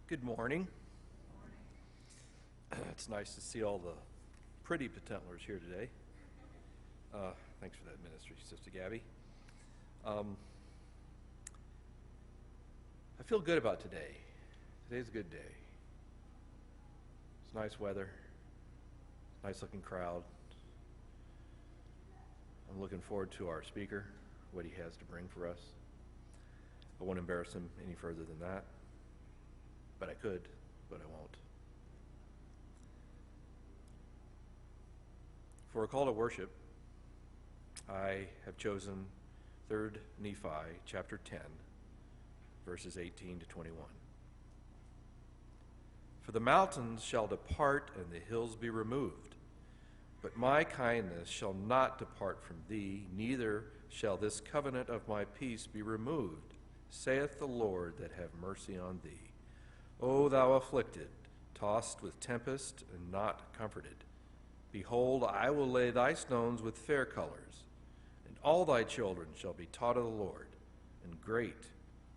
Good morning. It's nice to see all the pretty Patentlers here today. Thanks for that ministry, Sister Gabby. I feel good about today. Today's a good day. It's nice weather, nice looking crowd. I'm looking forward to our speaker, what he has to bring for us. I won't embarrass him any further than that, but I could, but I won't. For a call to worship, I have chosen 3 Nephi chapter 10, verses 18 to 21. For the mountains shall depart and the hills be removed, but my kindness shall not depart from thee, neither shall this covenant of my peace be removed, saith the Lord that have mercy on thee. O thou afflicted, tossed with tempest and not comforted, behold, I will lay thy stones with fair colors, and all thy children shall be taught of the Lord, and great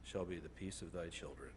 shall be the peace of thy children.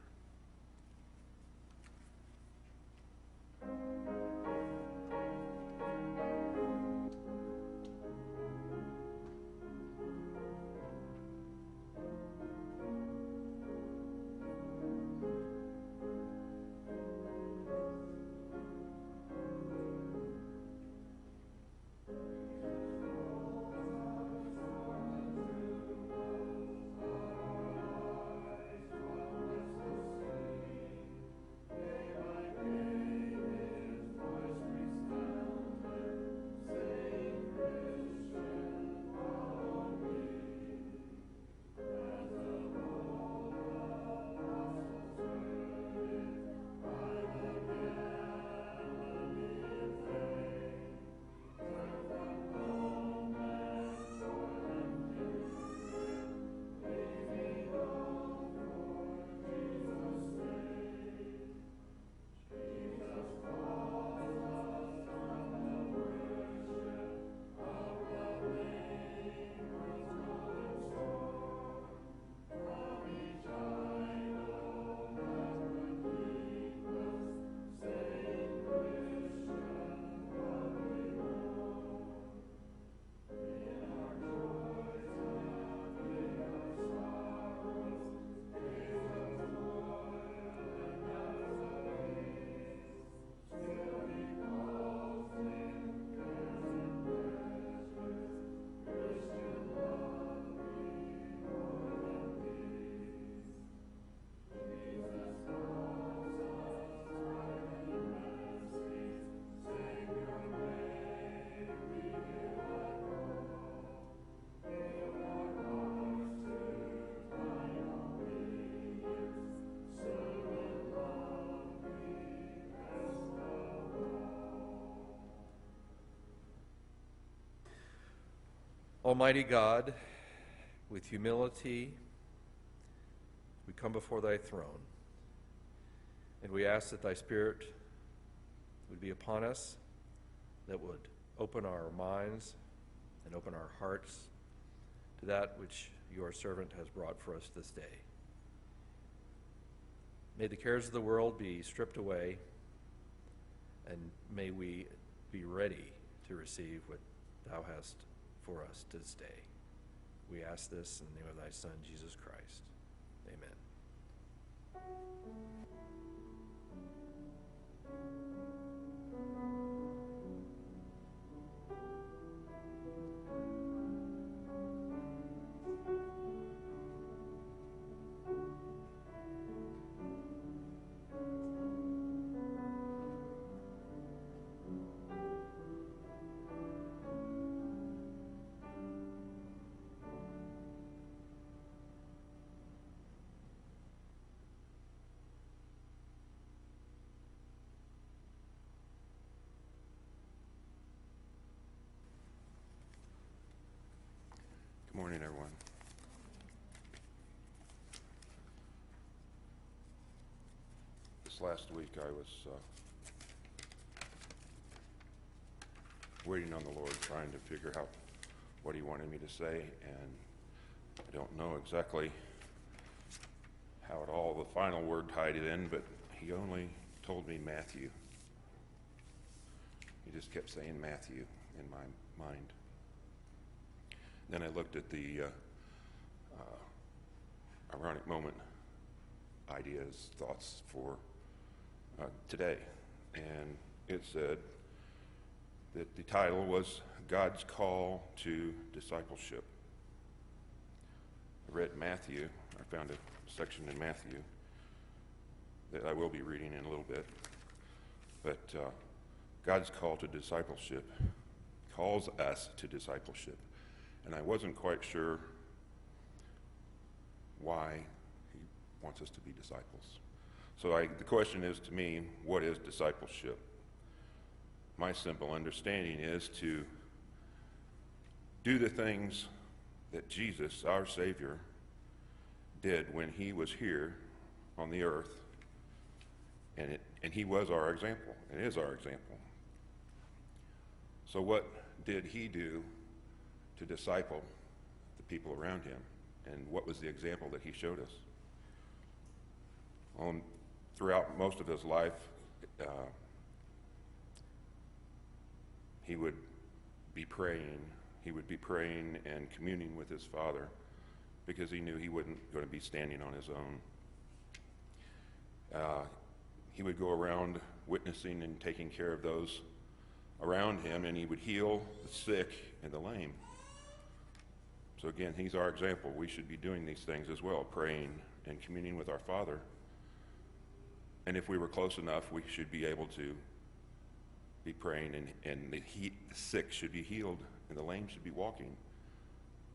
Almighty God, with humility, we come before thy throne, and we ask that thy Spirit would be upon us, that would open our minds and open our hearts to that which your servant has brought for us this day. May the cares of the world be stripped away, and may we be ready to receive what thou hast for us this day. We ask this in the name of thy Son, Jesus Christ. Amen. Good morning, everyone. This last week I was waiting on the Lord, trying to figure out what he wanted me to say, and I don't know exactly how it all, the final word tied it in, but he only told me Matthew. He just kept saying Matthew in my mind. Then I looked at the ironic moment ideas, thoughts for today. And it said that the title was God's Call to Discipleship. I read Matthew. I found a section in Matthew that I will be reading in a little bit. But God's call to discipleship calls us to discipleship. And I wasn't quite sure why he wants us to be disciples. So the question is to me, what is discipleship? My simple understanding is to do the things that Jesus, our Savior, did when he was here on the earth. And he was our example, and is our example. So what did he do to disciple the people around him? And what was the example that he showed us? Throughout most of his life, he would be praying. He would be praying and communing with his Father because he knew he wasn't going to be standing on his own. He would go around witnessing and taking care of those around him, and he would heal the sick and the lame. So again, he's our example. We should be doing these things as well, praying and communing with our Father. And if we were close enough, we should be able to be praying, and the sick should be healed, and the lame should be walking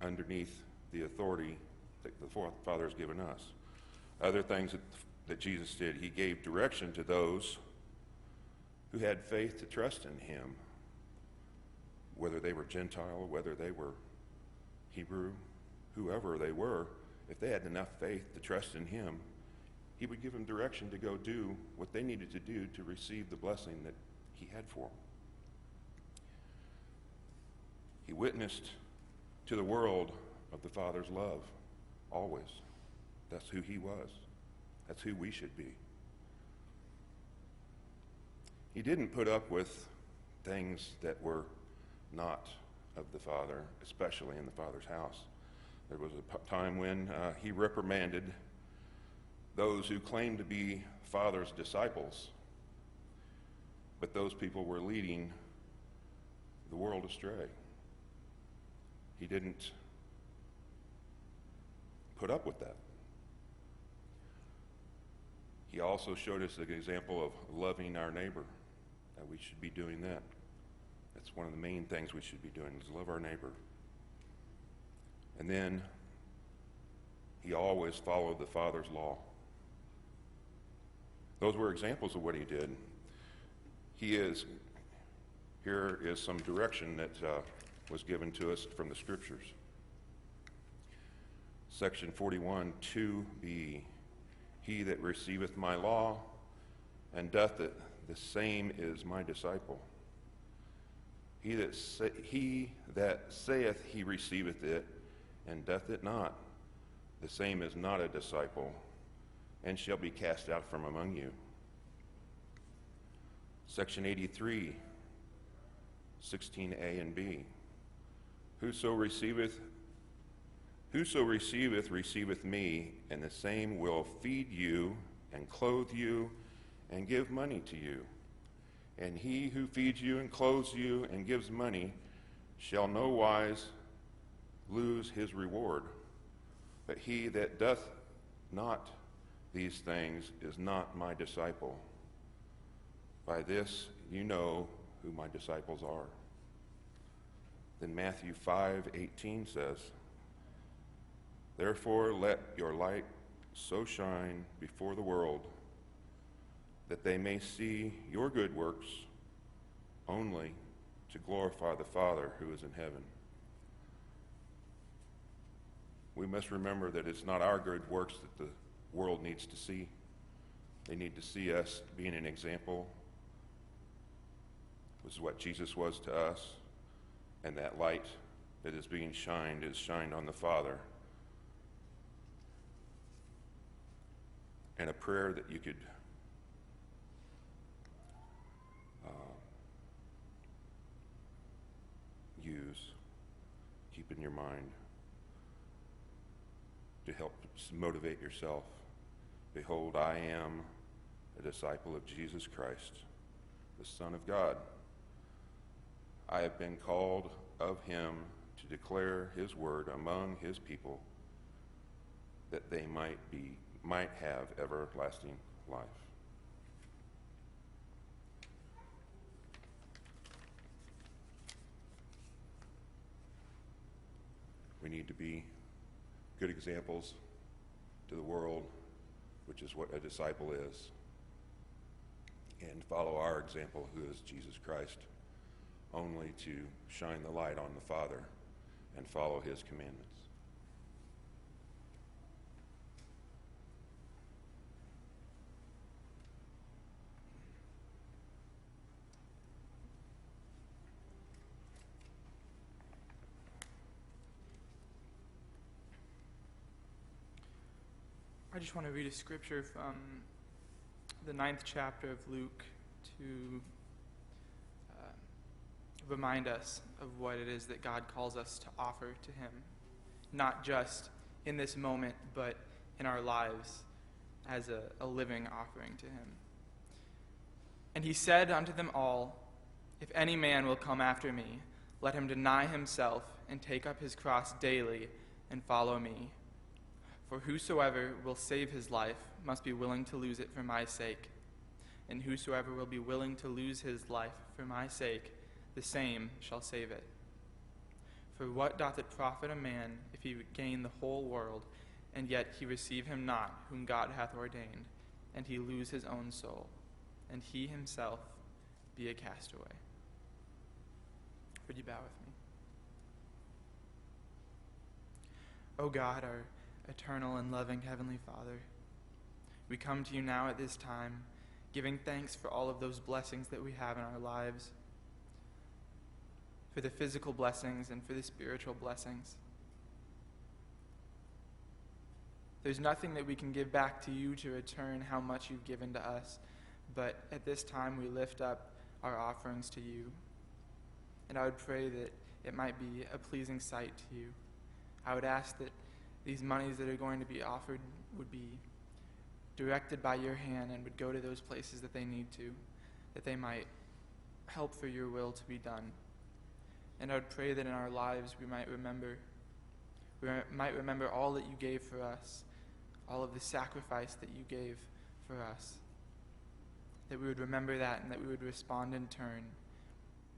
underneath the authority that the Father has given us. Other things that Jesus did, he gave direction to those who had faith to trust in him, whether they were Gentile, whether they were Hebrew, whoever they were. If they had enough faith to trust in him, he would give them direction to go do what they needed to do to receive the blessing that he had for them. He witnessed to the world of the Father's love, always. That's who he was. That's who we should be. He didn't put up with things that were not of the Father, especially in the Father's house. There was a time when he reprimanded those who claimed to be Father's disciples, but those people were leading the world astray. He didn't put up with that. He also showed us an example of loving our neighbor, that we should be doing that. That's one of the main things we should be doing, is love our neighbor. And then he always followed the Father's law. Those were examples of what he did. Here is some direction that was given to us from the Scriptures. Section 41, 2b. He that receiveth my law and doth it, the same is my disciple. He that saith he receiveth it and doth it not, the same is not a disciple, and shall be cast out from among you. Section 83, 16a and b. Whoso receiveth, receiveth me, and the same will feed you and clothe you and give money to you. And he who feeds you and clothes you and gives money shall no wise lose his reward. But he that doth not these things is not my disciple. By this you know who my disciples are. Then Matthew 5:18 says, Therefore let your light so shine before the world that they may see your good works only to glorify the Father who is in heaven. We must remember that it's not our good works that the world needs to see. They need to see us being an example. This is what Jesus was to us, and that light that is being shined is shined on the Father. And a prayer that you could in your mind to help motivate yourself. Behold, I am a disciple of Jesus Christ, the Son of God. I have been called of him to declare his word among his people, that they might have everlasting life. We need to be good examples to the world, which is what a disciple is, and follow our example, who is Jesus Christ, only to shine the light on the Father and follow his commandments. I just want to read a scripture from the 9th chapter of Luke to remind us of what it is that God calls us to offer to him, not just in this moment, but in our lives as a living offering to him. And he said unto them all, if any man will come after me, let him deny himself and take up his cross daily and follow me. For whosoever will save his life must be willing to lose it for my sake. And whosoever will be willing to lose his life for my sake, the same shall save it. For what doth it profit a man if he gain the whole world, and yet he receive him not whom God hath ordained, and he lose his own soul, and he himself be a castaway? Would you bow with me? O God, our eternal and loving Heavenly Father, we come to you now at this time, giving thanks for all of those blessings that we have in our lives, for the physical blessings and for the spiritual blessings. There's nothing that we can give back to you to return how much you've given to us, but at this time we lift up our offerings to you. And I would pray that it might be a pleasing sight to you. I would ask that these monies that are going to be offered would be directed by your hand and would go to those places that they need to, that they might help for your will to be done. And I would pray that in our lives we might remember all that you gave for us, all of the sacrifice that you gave for us, that we would remember that and that we would respond in turn,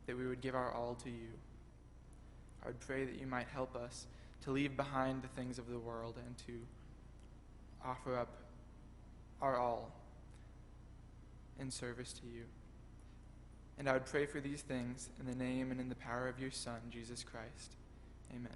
that we would give our all to you. I would pray that you might help us to leave behind the things of the world and to offer up our all in service to you. And I would pray for these things in the name and in the power of your Son, Jesus Christ. Amen.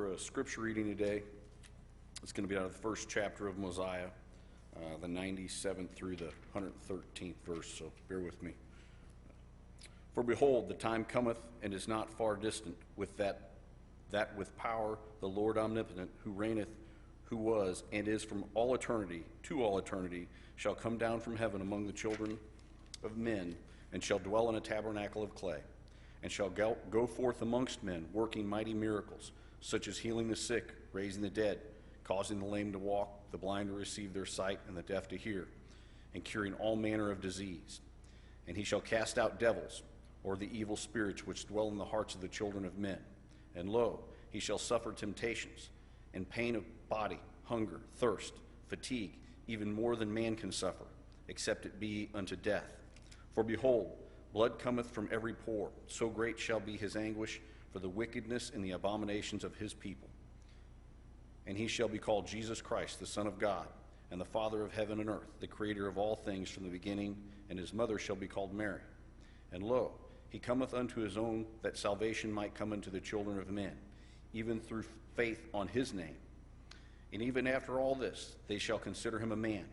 for a scripture reading today. It's going to be out of the first chapter of Mosiah, the 97th through the 113th verse, so bear with me. For behold, the time cometh, and is not far distant, with that with power the Lord omnipotent, who reigneth, who was, and is from all eternity to all eternity, shall come down from heaven among the children of men, and shall dwell in a tabernacle of clay, and shall go forth amongst men, working mighty miracles, such as healing the sick, raising the dead, causing the lame to walk, the blind to receive their sight, and the deaf to hear, and curing all manner of disease. And he shall cast out devils, or the evil spirits which dwell in the hearts of the children of men. And lo, he shall suffer temptations, and pain of body, hunger, thirst, fatigue, even more than man can suffer, except it be unto death. For behold, blood cometh from every pore, so great shall be his anguish for the wickedness and the abominations of his people. And he shall be called Jesus Christ, the Son of God, and the Father of heaven and earth, the Creator of all things from the beginning, and his mother shall be called Mary. And lo, he cometh unto his own, that salvation might come unto the children of men, even through faith on his name. And even after all this, they shall consider him a man,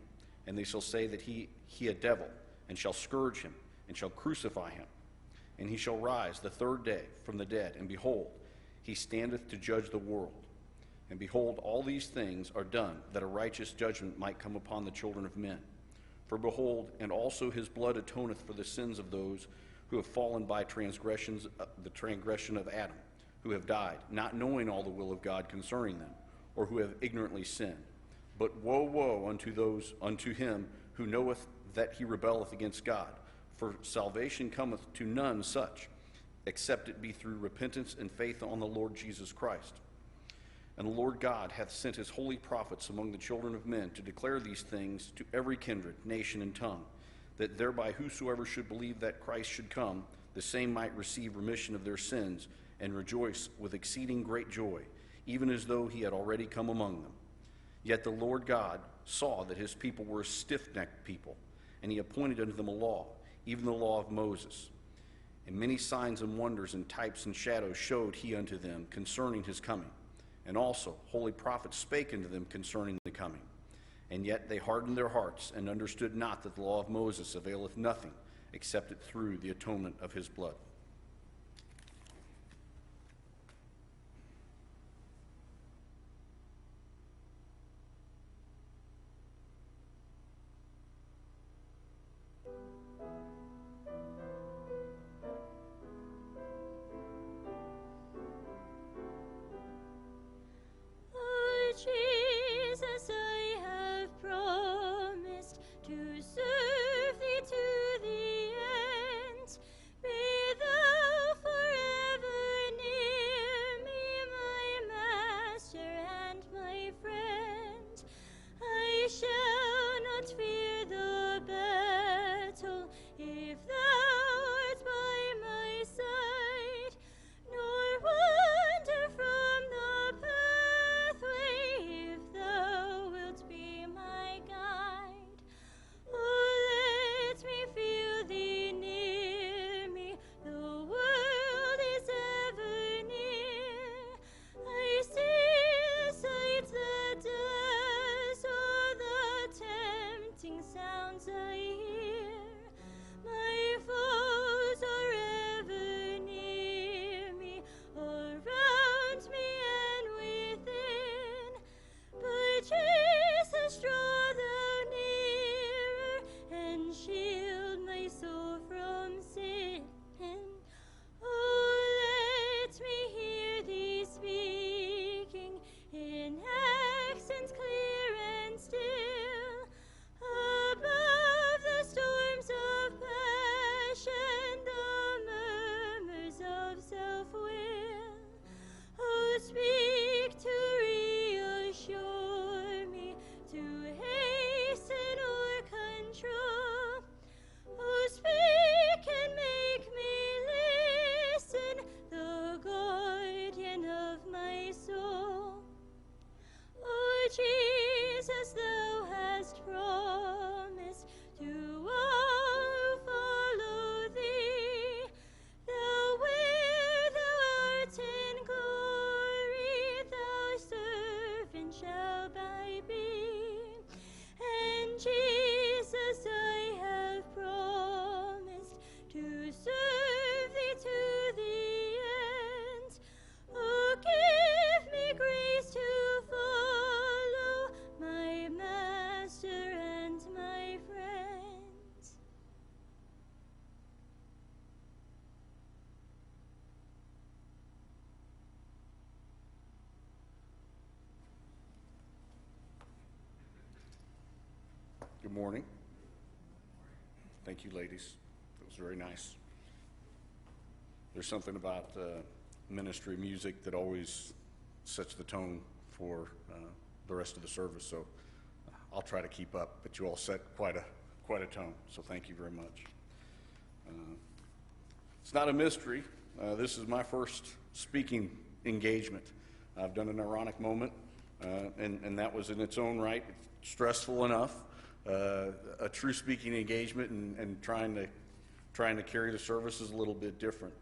and they shall say that he a devil, and shall scourge him, and shall crucify him. And he shall rise the third day from the dead, and behold, he standeth to judge the world. And behold, all these things are done, that a righteous judgment might come upon the children of men. For behold, and also his blood atoneth for the sins of those who have fallen by transgressions, the transgression of Adam, who have died, not knowing all the will of God concerning them, or who have ignorantly sinned. But woe unto him who knoweth that he rebelleth against God. For salvation cometh to none such, except it be through repentance and faith on the Lord Jesus Christ. And the Lord God hath sent his holy prophets among the children of men to declare these things to every kindred, nation, and tongue, that thereby whosoever should believe that Christ should come, the same might receive remission of their sins, and rejoice with exceeding great joy, even as though he had already come among them. Yet the Lord God saw that his people were a stiff-necked people, and he appointed unto them a law, even the law of Moses. And many signs and wonders and types and shadows showed he unto them concerning his coming. And also holy prophets spake unto them concerning the coming. And yet they hardened their hearts, and understood not that the law of Moses availeth nothing, except it through the atonement of his blood. Jesus, I have promised to serve thee to the end. Be thou forever near me, my master and my friend. I shall not fear the battle if thou art by my side, nor wander from the pathway if thou wilt be my guide. Oh, let me feel thee near me, the world is ever near. I see the sights, the dazzle, the tempting sounds I hear. My foes are ever near me, around me and within. But Jesus, draw thou nearer, and shield my soul from sin. Oh, let me hear thee speaking in accents clear and still, above morning. Thank you, ladies. It was very nice. There's something about ministry music that always sets the tone for the rest of the service, so I'll try to keep up, but you all set quite a tone, so thank you very much. It's not a mystery. This is my first speaking engagement. I've done an ironic moment, and that was in its own right stressful enough. A true speaking engagement and trying to carry the service is a little bit different.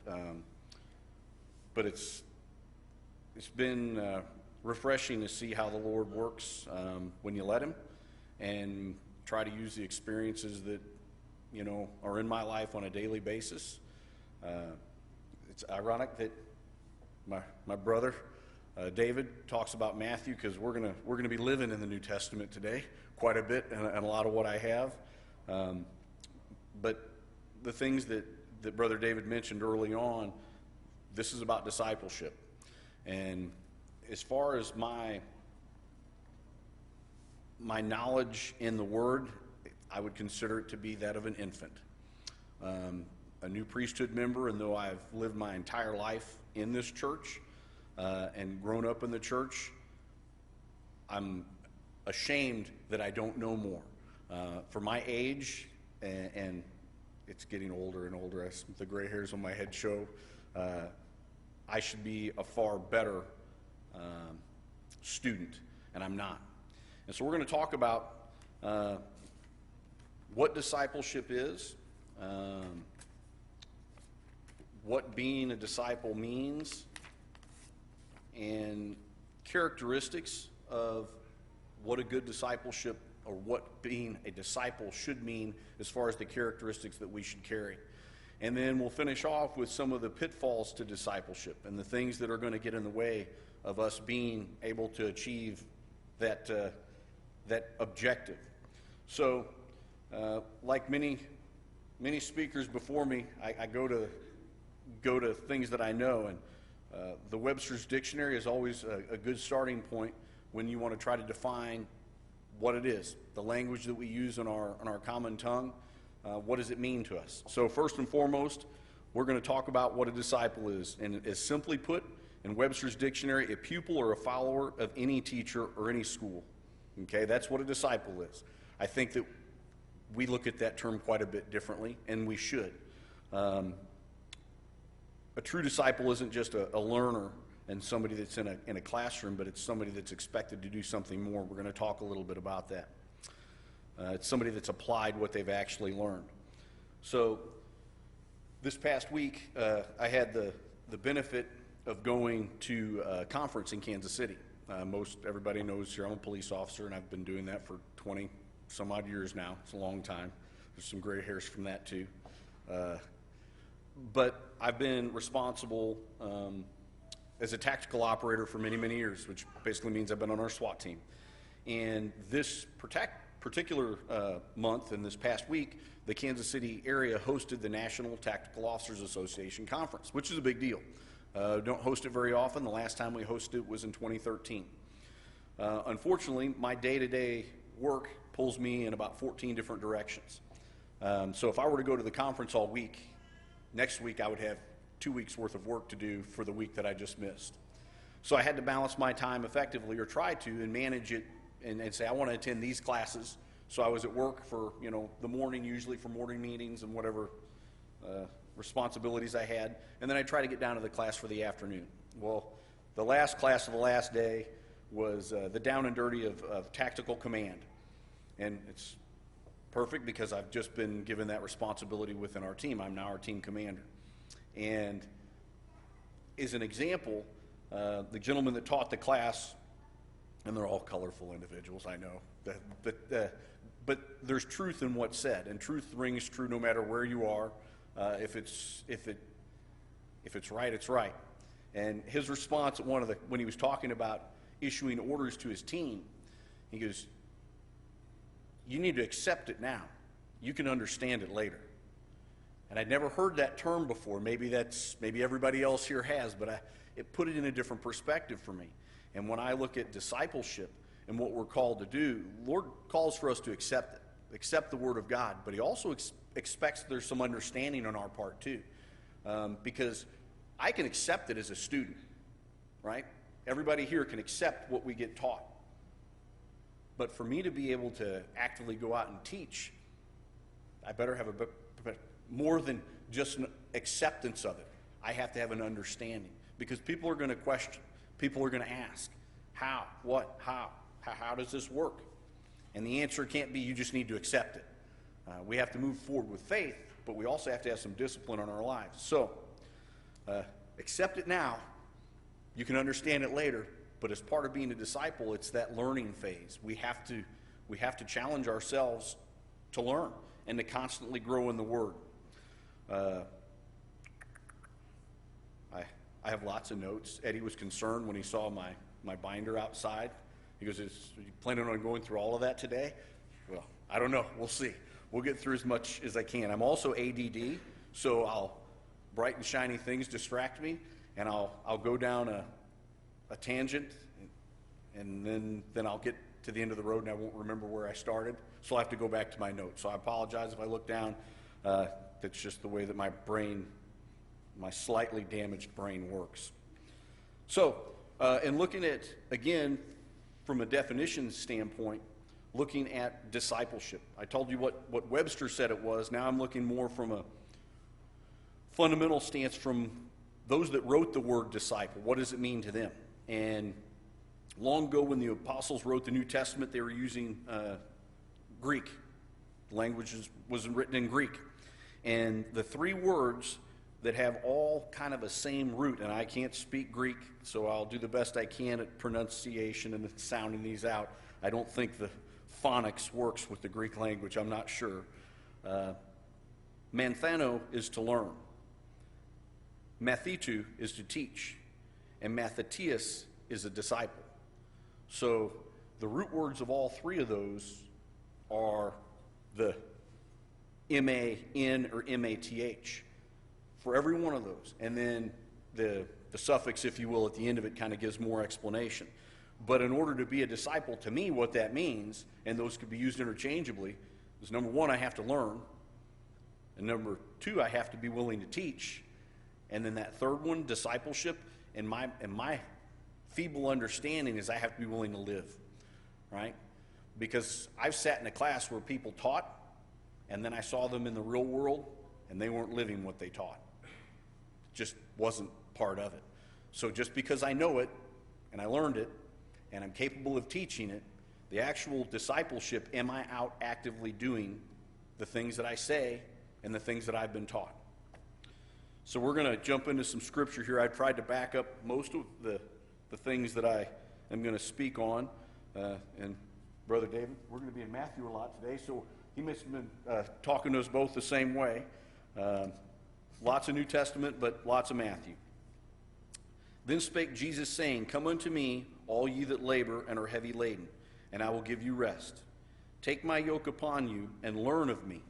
But it's been refreshing to see how the Lord works when you let Him, and try to use the experiences that are in my life on a daily basis. It's ironic that my brother David talks about Matthew, because we're gonna be living in the New Testament today quite a bit, and a lot of what I have. But the things that Brother David mentioned early on, this is about discipleship. And as far as my knowledge in the Word, I would consider it to be that of an infant. A new priesthood member, and though I've lived my entire life in this church and grown up in the church, I'm ashamed that I don't know more. For my age, and it's getting older and older as the gray hairs on my head show, I should be a far better student, and I'm not. And so we're going to talk about what discipleship is, what being a disciple means, and characteristics of what a good discipleship, or what being a disciple should mean as far as the characteristics that we should carry. And then we'll finish off with some of the pitfalls to discipleship and the things that are going to get in the way of us being able to achieve that objective. So, like many speakers before me, I go to things that I know, and the Webster's Dictionary is always a good starting point when you want to try to define what it is, the language that we use in our common tongue. What does it mean to us? So first and foremost, we're going to talk about what a disciple is, and is simply put in Webster's Dictionary, a pupil or a follower of any teacher or any school. Okay, that's what a disciple is. I think that we look at that term quite a bit differently, and we should. A true disciple isn't just a learner and somebody that's in a classroom, but it's somebody that's expected to do something more. We're going to talk a little bit about that. It's somebody that's applied what they've actually learned. So this past week, I had the benefit of going to a conference in Kansas City. Most everybody knows here I'm a police officer, and I've been doing that for 20 some odd years now. It's a long time. There's some gray hairs from that too. But I've been responsible as a tactical operator for many, many years, which basically means I've been on our SWAT team. And this particular month and this past week, the Kansas City area hosted the National Tactical Officers Association Conference, which is a big deal. Don't host it very often. The last time we hosted it was in 2013. Unfortunately, my day-to-day work pulls me in about 14 different directions. So if I were to go to the conference all week, next week I would have 2 weeks worth of work to do for the week that I just missed. So I had to balance my time effectively, or try to, and manage it and say, I want to attend these classes. So I was at work for, the morning, usually for morning meetings and whatever responsibilities I had. And then I try to get down to the class for the afternoon. Well, the last class of the last day was the down and dirty of tactical command. And it's perfect because I've just been given that responsibility within our team. I'm now our team commander. And as an example, the gentleman that taught the class, and they're all colorful individuals, I know, but there's truth in what's said, and truth rings true no matter where you are. If it's right, it's right. And his response at when he was talking about issuing orders to his team, he goes, "You need to accept it now. You can understand it later." And I'd never heard that term before. Maybe everybody else here has, but it put it in a different perspective for me. And when I look at discipleship and what we're called to do, the Lord calls for us to accept it. accept the Word of God, but he also expects there's some understanding on our part too. Because I can accept it as a student, right? Everybody here can accept what we get taught. But for me to be able to actively go out and teach, I better have more than just an acceptance of it. I have to have an understanding, because people are going to question. People are going to ask, how, what, how does this work? And the answer can't be you just need to accept it. We have to move forward with faith, but we also have to have some discipline in our lives. So, accept it now. You can understand it later, but as part of being a disciple, it's that learning phase. We have to challenge ourselves to learn and to constantly grow in the Word. I have lots of notes. Eddie was concerned when he saw my binder outside. He goes, "Are you planning on going through all of that today?" Well, I don't know. We'll see. We'll get through as much as I can. I'm also ADD, so bright and shiny things distract me, and I'll go down a tangent, and then I'll get to the end of the road and I won't remember where I started, so I'll have to go back to my notes. So I apologize if I look down. That's just the way that my slightly damaged brain works. So, in looking at, again, from a definition standpoint, looking at discipleship. I told you what Webster said it was. Now I'm looking more from a fundamental stance from those that wrote the word disciple. What does it mean to them? And long ago when the apostles wrote the New Testament, they were using Greek. The language was written in Greek. And the three words that have all kind of a same root, and I can't speak Greek, so I'll do the best I can at pronunciation and sounding these out. I don't think the phonics works with the Greek language. I'm not sure. Manthano is to learn. Mathetu is to teach. And mathetius is a disciple. So the root words of all three of those are the M-A-N or M-A-T-H for every one of those. And then the suffix, if you will, at the end of it kind of gives more explanation. But in order to be a disciple, to me, what that means, and those could be used interchangeably, is number one, I have to learn. And number two, I have to be willing to teach. And then that third one, discipleship, and my feeble understanding is I have to be willing to live, right? Because I've sat in a class where people taught, and then I saw them in the real world, and they weren't living what they taught. Just wasn't part of it. So just because I know it, and I learned it, and I'm capable of teaching it, the actual discipleship, am I out actively doing the things that I say and the things that I've been taught? So we're going to jump into some scripture here. I've tried to back up most of the things that I am going to speak on. And Brother David, we're going to be in Matthew a lot today, so he must have been talking to us both the same way. Lots of New Testament, but lots of Matthew. Then spake Jesus, saying, Come unto me, all ye that labor and are heavy laden, and I will give you rest. Take my yoke upon you, and learn of me.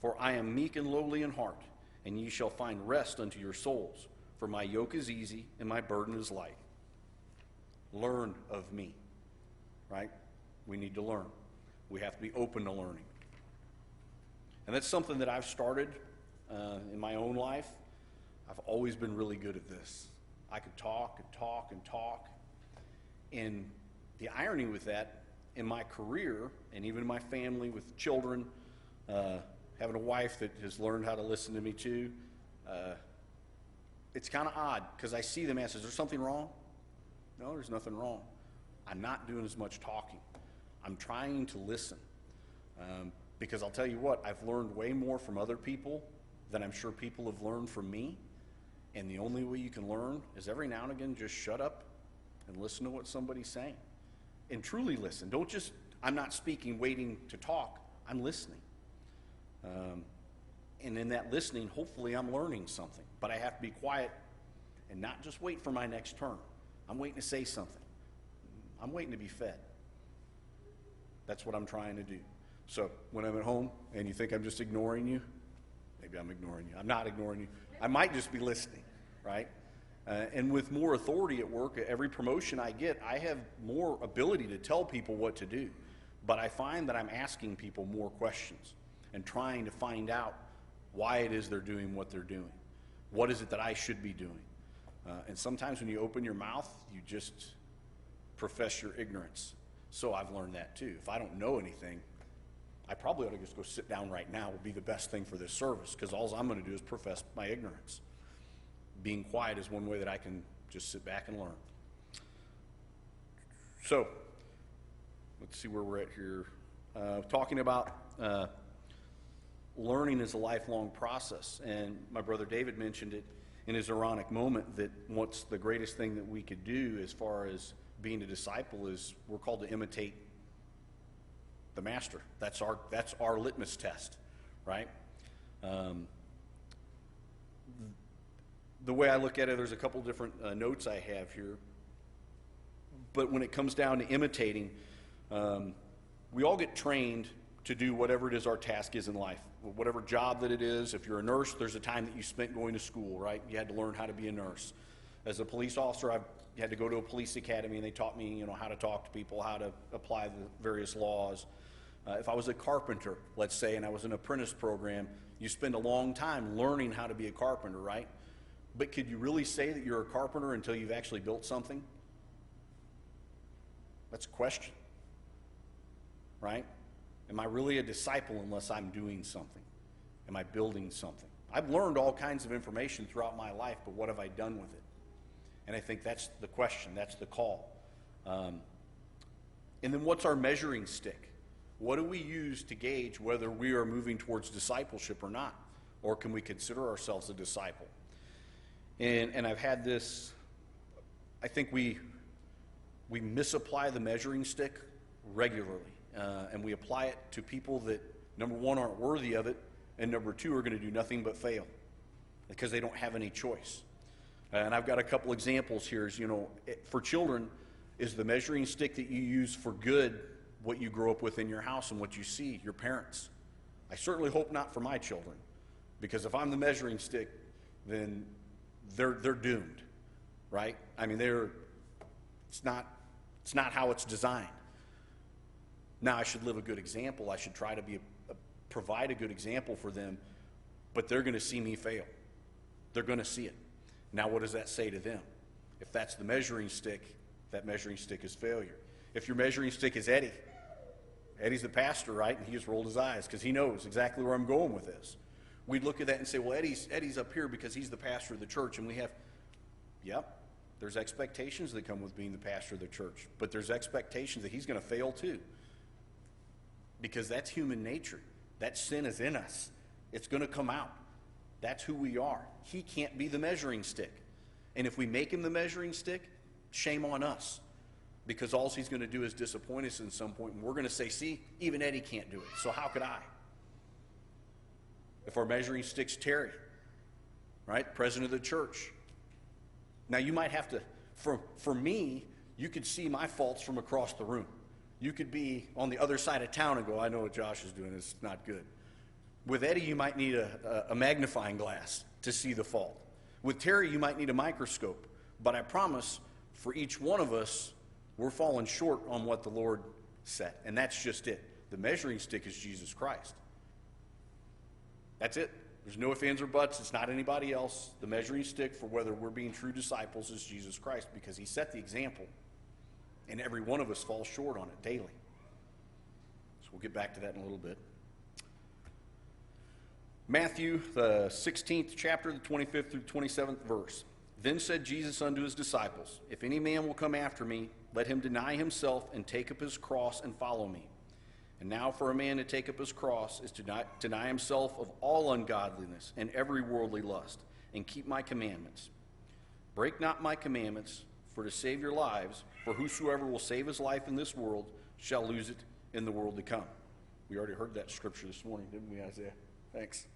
For I am meek and lowly in heart, and ye shall find rest unto your souls. For my yoke is easy, and my burden is light. Learn of me, right? We need to learn. We have to be open to learning. And that's something that I've started in my own life. I've always been really good at this. I could talk and talk and talk. And the irony with that, in my career, and even in my family with children, having a wife that has learned how to listen to me too, it's kind of odd because I see them ask, is there something wrong? No, there's nothing wrong. I'm not doing as much talking. I'm trying to listen. Because I'll tell you what, I've learned way more from other people than I'm sure people have learned from me. And the only way you can learn is every now and again just shut up and listen to what somebody's saying. And truly listen. Don't just, I'm not speaking, waiting to talk. I'm listening. And in that listening, hopefully I'm learning something. But I have to be quiet and not just wait for my next turn. I'm waiting to say something. I'm waiting to be fed. That's what I'm trying to do. So when I'm at home and you think I'm just ignoring you, maybe I'm ignoring you. I'm not ignoring you. I might just be listening, right? And with more authority at work, every promotion I get, I have more ability to tell people what to do But I find that I'm asking people more questions and trying to find out why it is they're doing what they're doing. What is it that I should be doing? And sometimes when you open your mouth, you just profess your ignorance. So I've learned that too. If I don't know anything, I probably ought to just go sit down right now would be the best thing for this service, because all I'm going to do is profess my ignorance. Being quiet is one way that I can just sit back and learn. So, let's see where we're at here. Talking about learning is a lifelong process, and my brother David mentioned it in his ironic moment that what's the greatest thing that we could do as far as being a disciple is we're called to imitate the master. That's our litmus test, right? The way I look at it, there's a couple different notes I have here. But when it comes down to imitating, we all get trained to do whatever it is our task is in life. Whatever job that it is. If you're a nurse, there's a time that you spent going to school, right? You had to learn how to be a nurse. As a police officer, I had to go to a police academy, and they taught me, how to talk to people, how to apply the various laws. If I was a carpenter, let's say, and I was in an apprentice program, you spend a long time learning how to be a carpenter, right? But could you really say that you're a carpenter until you've actually built something? That's a question, right? Am I really a disciple unless I'm doing something? Am I building something? I've learned all kinds of information throughout my life, but what have I done with it? And I think that's the question, that's the call. And then what's our measuring stick? What do we use to gauge whether we are moving towards discipleship or not? Or can we consider ourselves a disciple? And I've had this, I think we misapply the measuring stick regularly. And we apply it to people that, number one, aren't worthy of it, and number two, are going to do nothing but fail because they don't have any choice. And I've got a couple examples here. For children, is the measuring stick that you use for good what you grow up with in your house and what you see, your parents? I certainly hope not for my children, because if I'm the measuring stick, then they're doomed, right? I mean, it's not how it's designed. Now, I should live a good example. I should try to provide a good example for them, but they're going to see me fail. They're going to see it. Now, what does that say to them? If that's the measuring stick, that measuring stick is failure. If your measuring stick is Eddie's the pastor, right? And he just rolled his eyes because he knows exactly where I'm going with this. We'd look at that and say, well, Eddie's up here because he's the pastor of the church, and there's expectations that come with being the pastor of the church, but there's expectations that he's going to fail too. Because that's human nature. That sin is in us. It's going to come out. That's who we are. He can't be the measuring stick. And if we make him the measuring stick, shame on us. Because all he's going to do is disappoint us at some point, and we're going to say, see, even Eddie can't do it, so how could I? If our measuring stick's Terry, right, president of the church. Now, you might have to, for me, you could see my faults from across the room. You could be on the other side of town and go, I know what Josh is doing, it's not good. With Eddie, you might need a magnifying glass to see the fault. With Terry, you might need a microscope. But I promise, for each one of us, we're falling short on what the Lord set. And that's just it. The measuring stick is Jesus Christ. That's it. There's no ifs, ands, or buts. It's not anybody else. The measuring stick for whether we're being true disciples is Jesus Christ, because he set the example. And every one of us falls short on it daily. So we'll get back to that in a little bit. Matthew, the 16th chapter, the 25th through 27th verse. Then said Jesus unto his disciples, if any man will come after me, let him deny himself and take up his cross and follow me. And now for a man to take up his cross is to deny himself of all ungodliness and every worldly lust, and keep my commandments. Break not my commandments, for to save your lives, for whosoever will save his life in this world shall lose it in the world to come. We already heard that scripture this morning, didn't we, Isaiah? Thanks.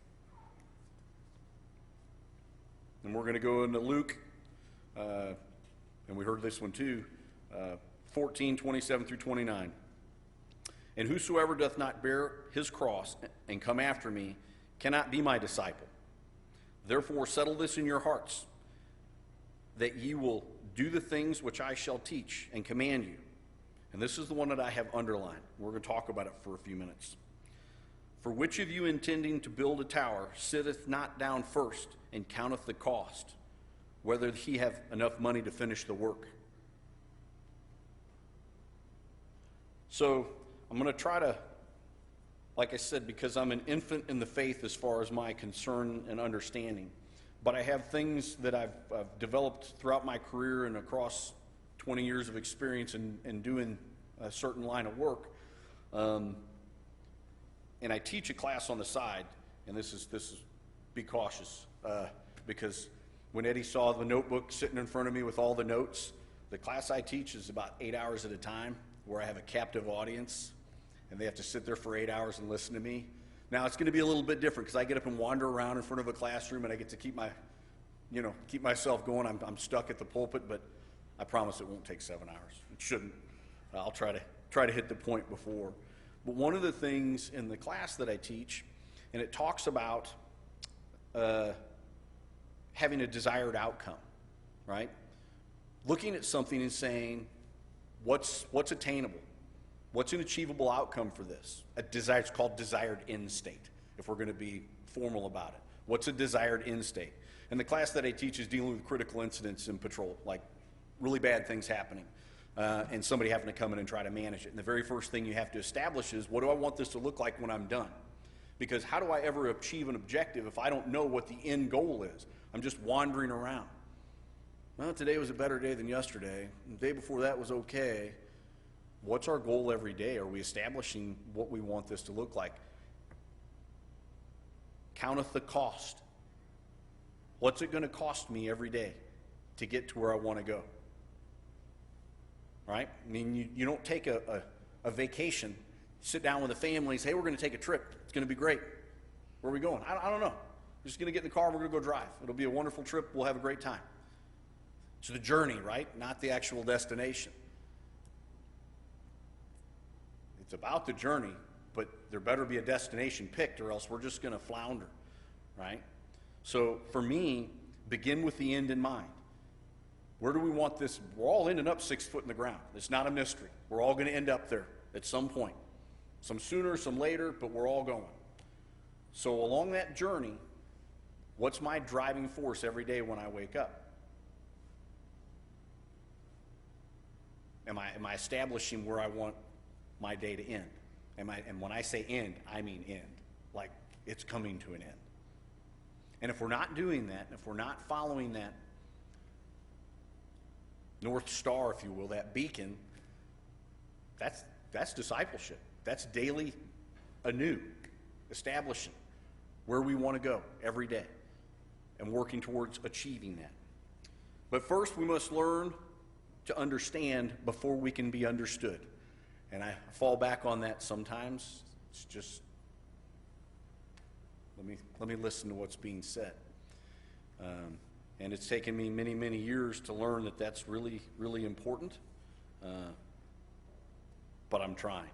And we're going to go into Luke, and we heard this one too, 14, 27 through 29. And whosoever doth not bear his cross and come after me cannot be my disciple. Therefore settle this in your hearts, that ye will do the things which I shall teach and command you. And this is the one that I have underlined. We're going to talk about it for a few minutes. For which of you intending to build a tower sitteth not down first and counteth the cost, whether he have enough money to finish the work? So I'm going to try to, like I said, because I'm an infant in the faith as far as my concern and understanding, but I have things that I've developed throughout my career and across 20 years of experience in doing a certain line of work. And I teach a class on the side, and this is be cautious, because when Eddie saw the notebook sitting in front of me with all the notes, the class I teach is about 8 hours at a time, where I have a captive audience, and they have to sit there for 8 hours and listen to me. Now it's going to be a little bit different because I get up and wander around in front of a classroom, and I get to keep myself going. I'm stuck at the pulpit, but I promise it won't take 7 hours. It shouldn't. I'll try to hit the point before. But one of the things in the class that I teach, and it talks about having a desired outcome, right? Looking at something and saying, what's attainable? What's an achievable outcome for this? It's called desired end state, if we're going to be formal about it. What's a desired end state? And the class that I teach is dealing with critical incidents in patrol, like really bad things happening. And somebody having to come in and try to manage it. And the very first thing you have to establish is, what do I want this to look like when I'm done? Because how do I ever achieve an objective if I don't know what the end goal is? I'm just wandering around. Well, today was a better day than yesterday. The day before that was okay. What's our goal every day? Are we establishing what we want this to look like? Counteth the cost. What's it going to cost me every day to get to where I want to go? Right? I mean, you don't take a vacation, sit down with a family, say, hey, we're going to take a trip. It's going to be great. Where are we going? I don't know. We're just going to get in the car and we're going to go drive. It'll be a wonderful trip. We'll have a great time. It's the journey, right? Not the actual destination. It's about the journey, but there better be a destination picked or else we're just going to flounder, right? So for me, begin with the end in mind. Where do we want this? We're all ending up 6 foot in the ground. It's not a mystery. We're all going to end up there at some point. Some sooner, some later, but we're all going. So along that journey, what's my driving force every day when I wake up? Am I establishing where I want my day to end? And when I say end, I mean end. Like it's coming to an end. And if we're not doing that, if we're not following that North Star, if you will, that beacon, that's discipleship. That's daily anew, establishing where we want to go every day and working towards achieving that. But first we must learn to understand before we can be understood. And I fall back on that sometimes. It's just, let me listen to what's being said. And it's taken me many, many years to learn that that's really, really important. But I'm trying.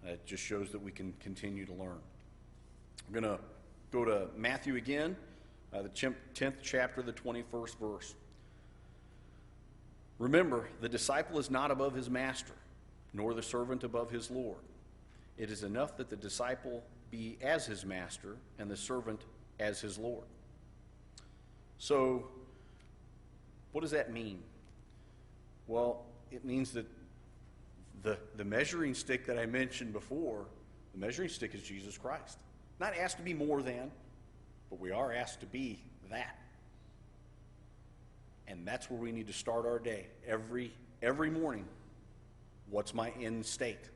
It just shows that we can continue to learn. I'm going to go to Matthew again, the 10th chapter, the 21st verse. Remember, the disciple is not above his master, nor the servant above his Lord. It is enough that the disciple be as his master and the servant as his Lord. So, what does that mean? Well, it means that the measuring stick that I mentioned before, the measuring stick is Jesus Christ. Not asked to be more than, but we are asked to be that. And that's where we need to start our day. Every morning, what's my end state?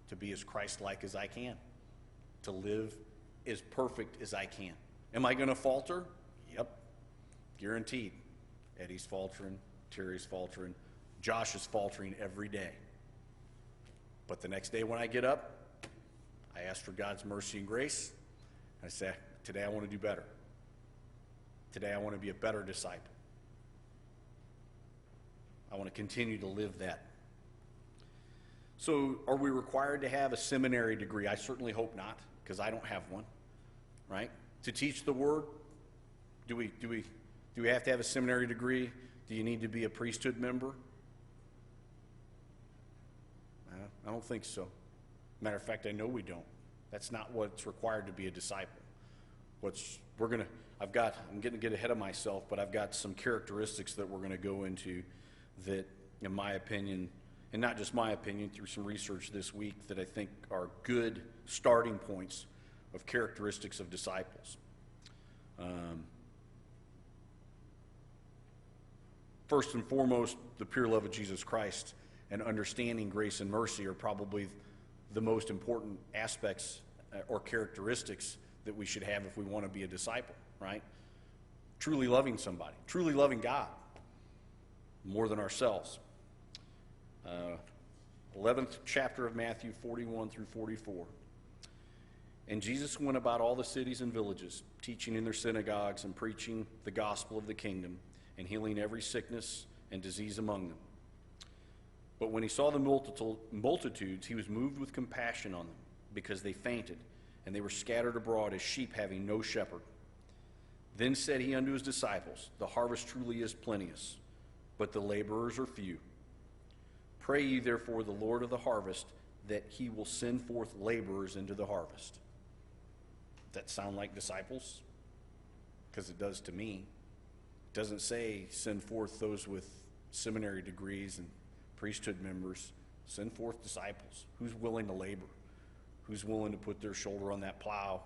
To be as Christ-like as I can. To live as perfect as I can. Am I going to falter? Yep. Guaranteed. Eddie's faltering, Terry's faltering, Josh is faltering every day. But the next day when I get up, I ask for God's mercy and grace. I say, today I want to do better. Today I want to be a better disciple. I want to continue to live that. So are we required to have a seminary degree? I certainly hope not, because I don't have one, right? To teach the word, do we have to have a seminary degree? Do you need to be a priesthood member? I don't think so. Matter of fact, I know we don't. That's not what's required to be a disciple. I'm getting to get ahead of myself, but I've got some characteristics that we're going to go into that, in my opinion, and not just my opinion, through some research this week, that I think are good starting points of characteristics of disciples. First and foremost, the pure love of Jesus Christ and understanding grace and mercy are probably the most important aspects or characteristics that we should have if we want to be a disciple, right? Truly loving somebody, truly loving God more than ourselves. 11th chapter of Matthew 41 through 44. And Jesus went about all the cities and villages, teaching in their synagogues and preaching the gospel of the kingdom and healing every sickness and disease among them. But when he saw the multitudes, he was moved with compassion on them, because they fainted, and they were scattered abroad as sheep having no shepherd. Then said he unto his disciples, the harvest truly is plenteous, but the laborers are few. Pray ye therefore the Lord of the harvest, that he will send forth laborers into the harvest. Does that sound like disciples? Because it does to me. It doesn't say send forth those with seminary degrees and priesthood members. Send forth disciples. Who's willing to labor? Who's willing to put their shoulder on that plow?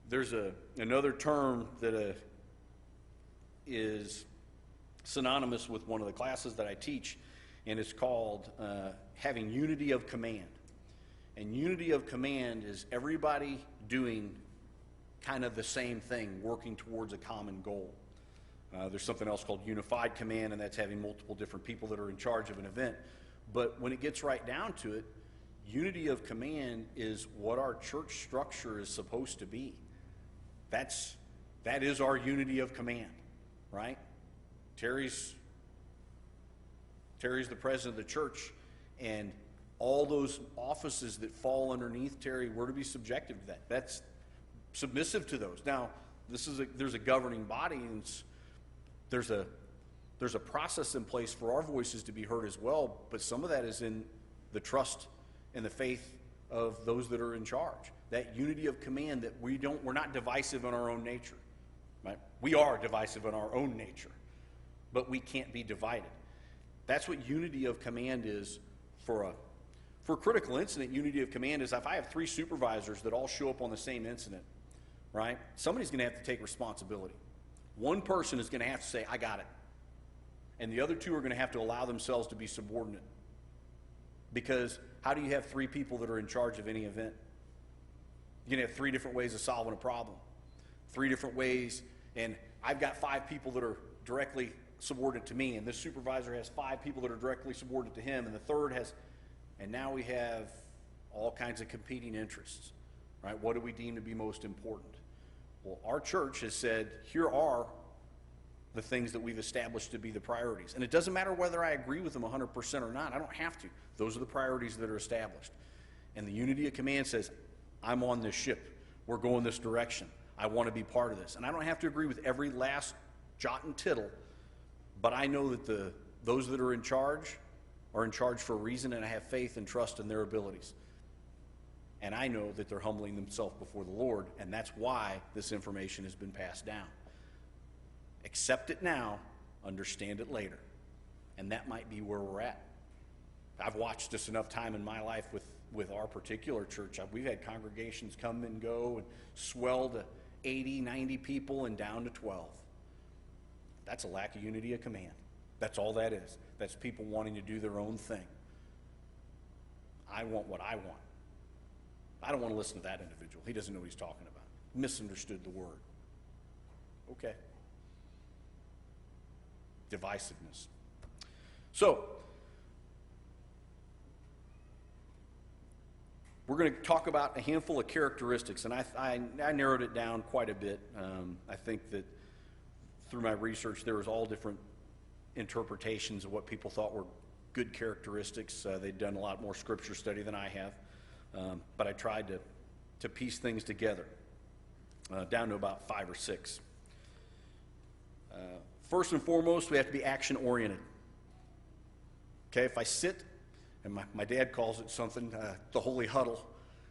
There's another term that is synonymous with one of the classes that I teach, and it's called having unity of command. And unity of command is everybody doing kind of the same thing, working towards a common goal. There's something else called unified command, and that's having multiple different people that are in charge of an event. But when it gets right down to it, unity of command is what our church structure is supposed to be. That is our unity of command, right? Terry's the president of the church, and all those offices that fall underneath Terry, we're to be subjective to that. That's submissive to those. Now, there's a governing body, and there's a process in place for our voices to be heard as well, but some of that is in the trust and the faith of those that are in charge. That unity of command, that we're not divisive in our own nature, right? We are divisive in our own nature, but we can't be divided. That's what unity of command is for a critical incident. Unity of command is if I have 3 supervisors that all show up on the same incident, right? Somebody's going to have to take responsibility. One person is going to have to say, I got it. And the other 2 are going to have to allow themselves to be subordinate. Because how do you have 3 people that are in charge of any event? You're going to have 3 different ways of solving a problem. 3 different ways, and I've got 5 people that are directly subordinate to me, and this supervisor has 5 people that are directly subordinate to him, and the third has, and now we have all kinds of competing interests, right? What do we deem to be most important? Well, our church has said, here are the things that we've established to be the priorities. And it doesn't matter whether I agree with them 100% or not. I don't have to. Those are the priorities that are established. And the unity of command says, I'm on this ship. We're going this direction. I want to be part of this. And I don't have to agree with every last jot and tittle, but I know that those that are in charge for a reason, and I have faith and trust in their abilities. And I know that they're humbling themselves before the Lord, and that's why this information has been passed down. Accept it now, understand it later. And that might be where we're at. I've watched this enough time in my life with our particular church. We've had congregations come and go and swell to 80, 90 people and down to 12. That's a lack of unity of command. That's all that is. That's people wanting to do their own thing. I want what I want. I don't want to listen to that individual. He doesn't know what he's talking about. Misunderstood the word. Okay. Divisiveness. So, we're going to talk about a handful of characteristics, and I narrowed it down quite a bit. I think that through my research, there was all different interpretations of what people thought were good characteristics. They'd done a lot more scripture study than I have, but I tried to piece things together down to about 5 or 6. First and foremost, we have to be action-oriented. Okay, if I sit, and my dad calls it something, the holy huddle.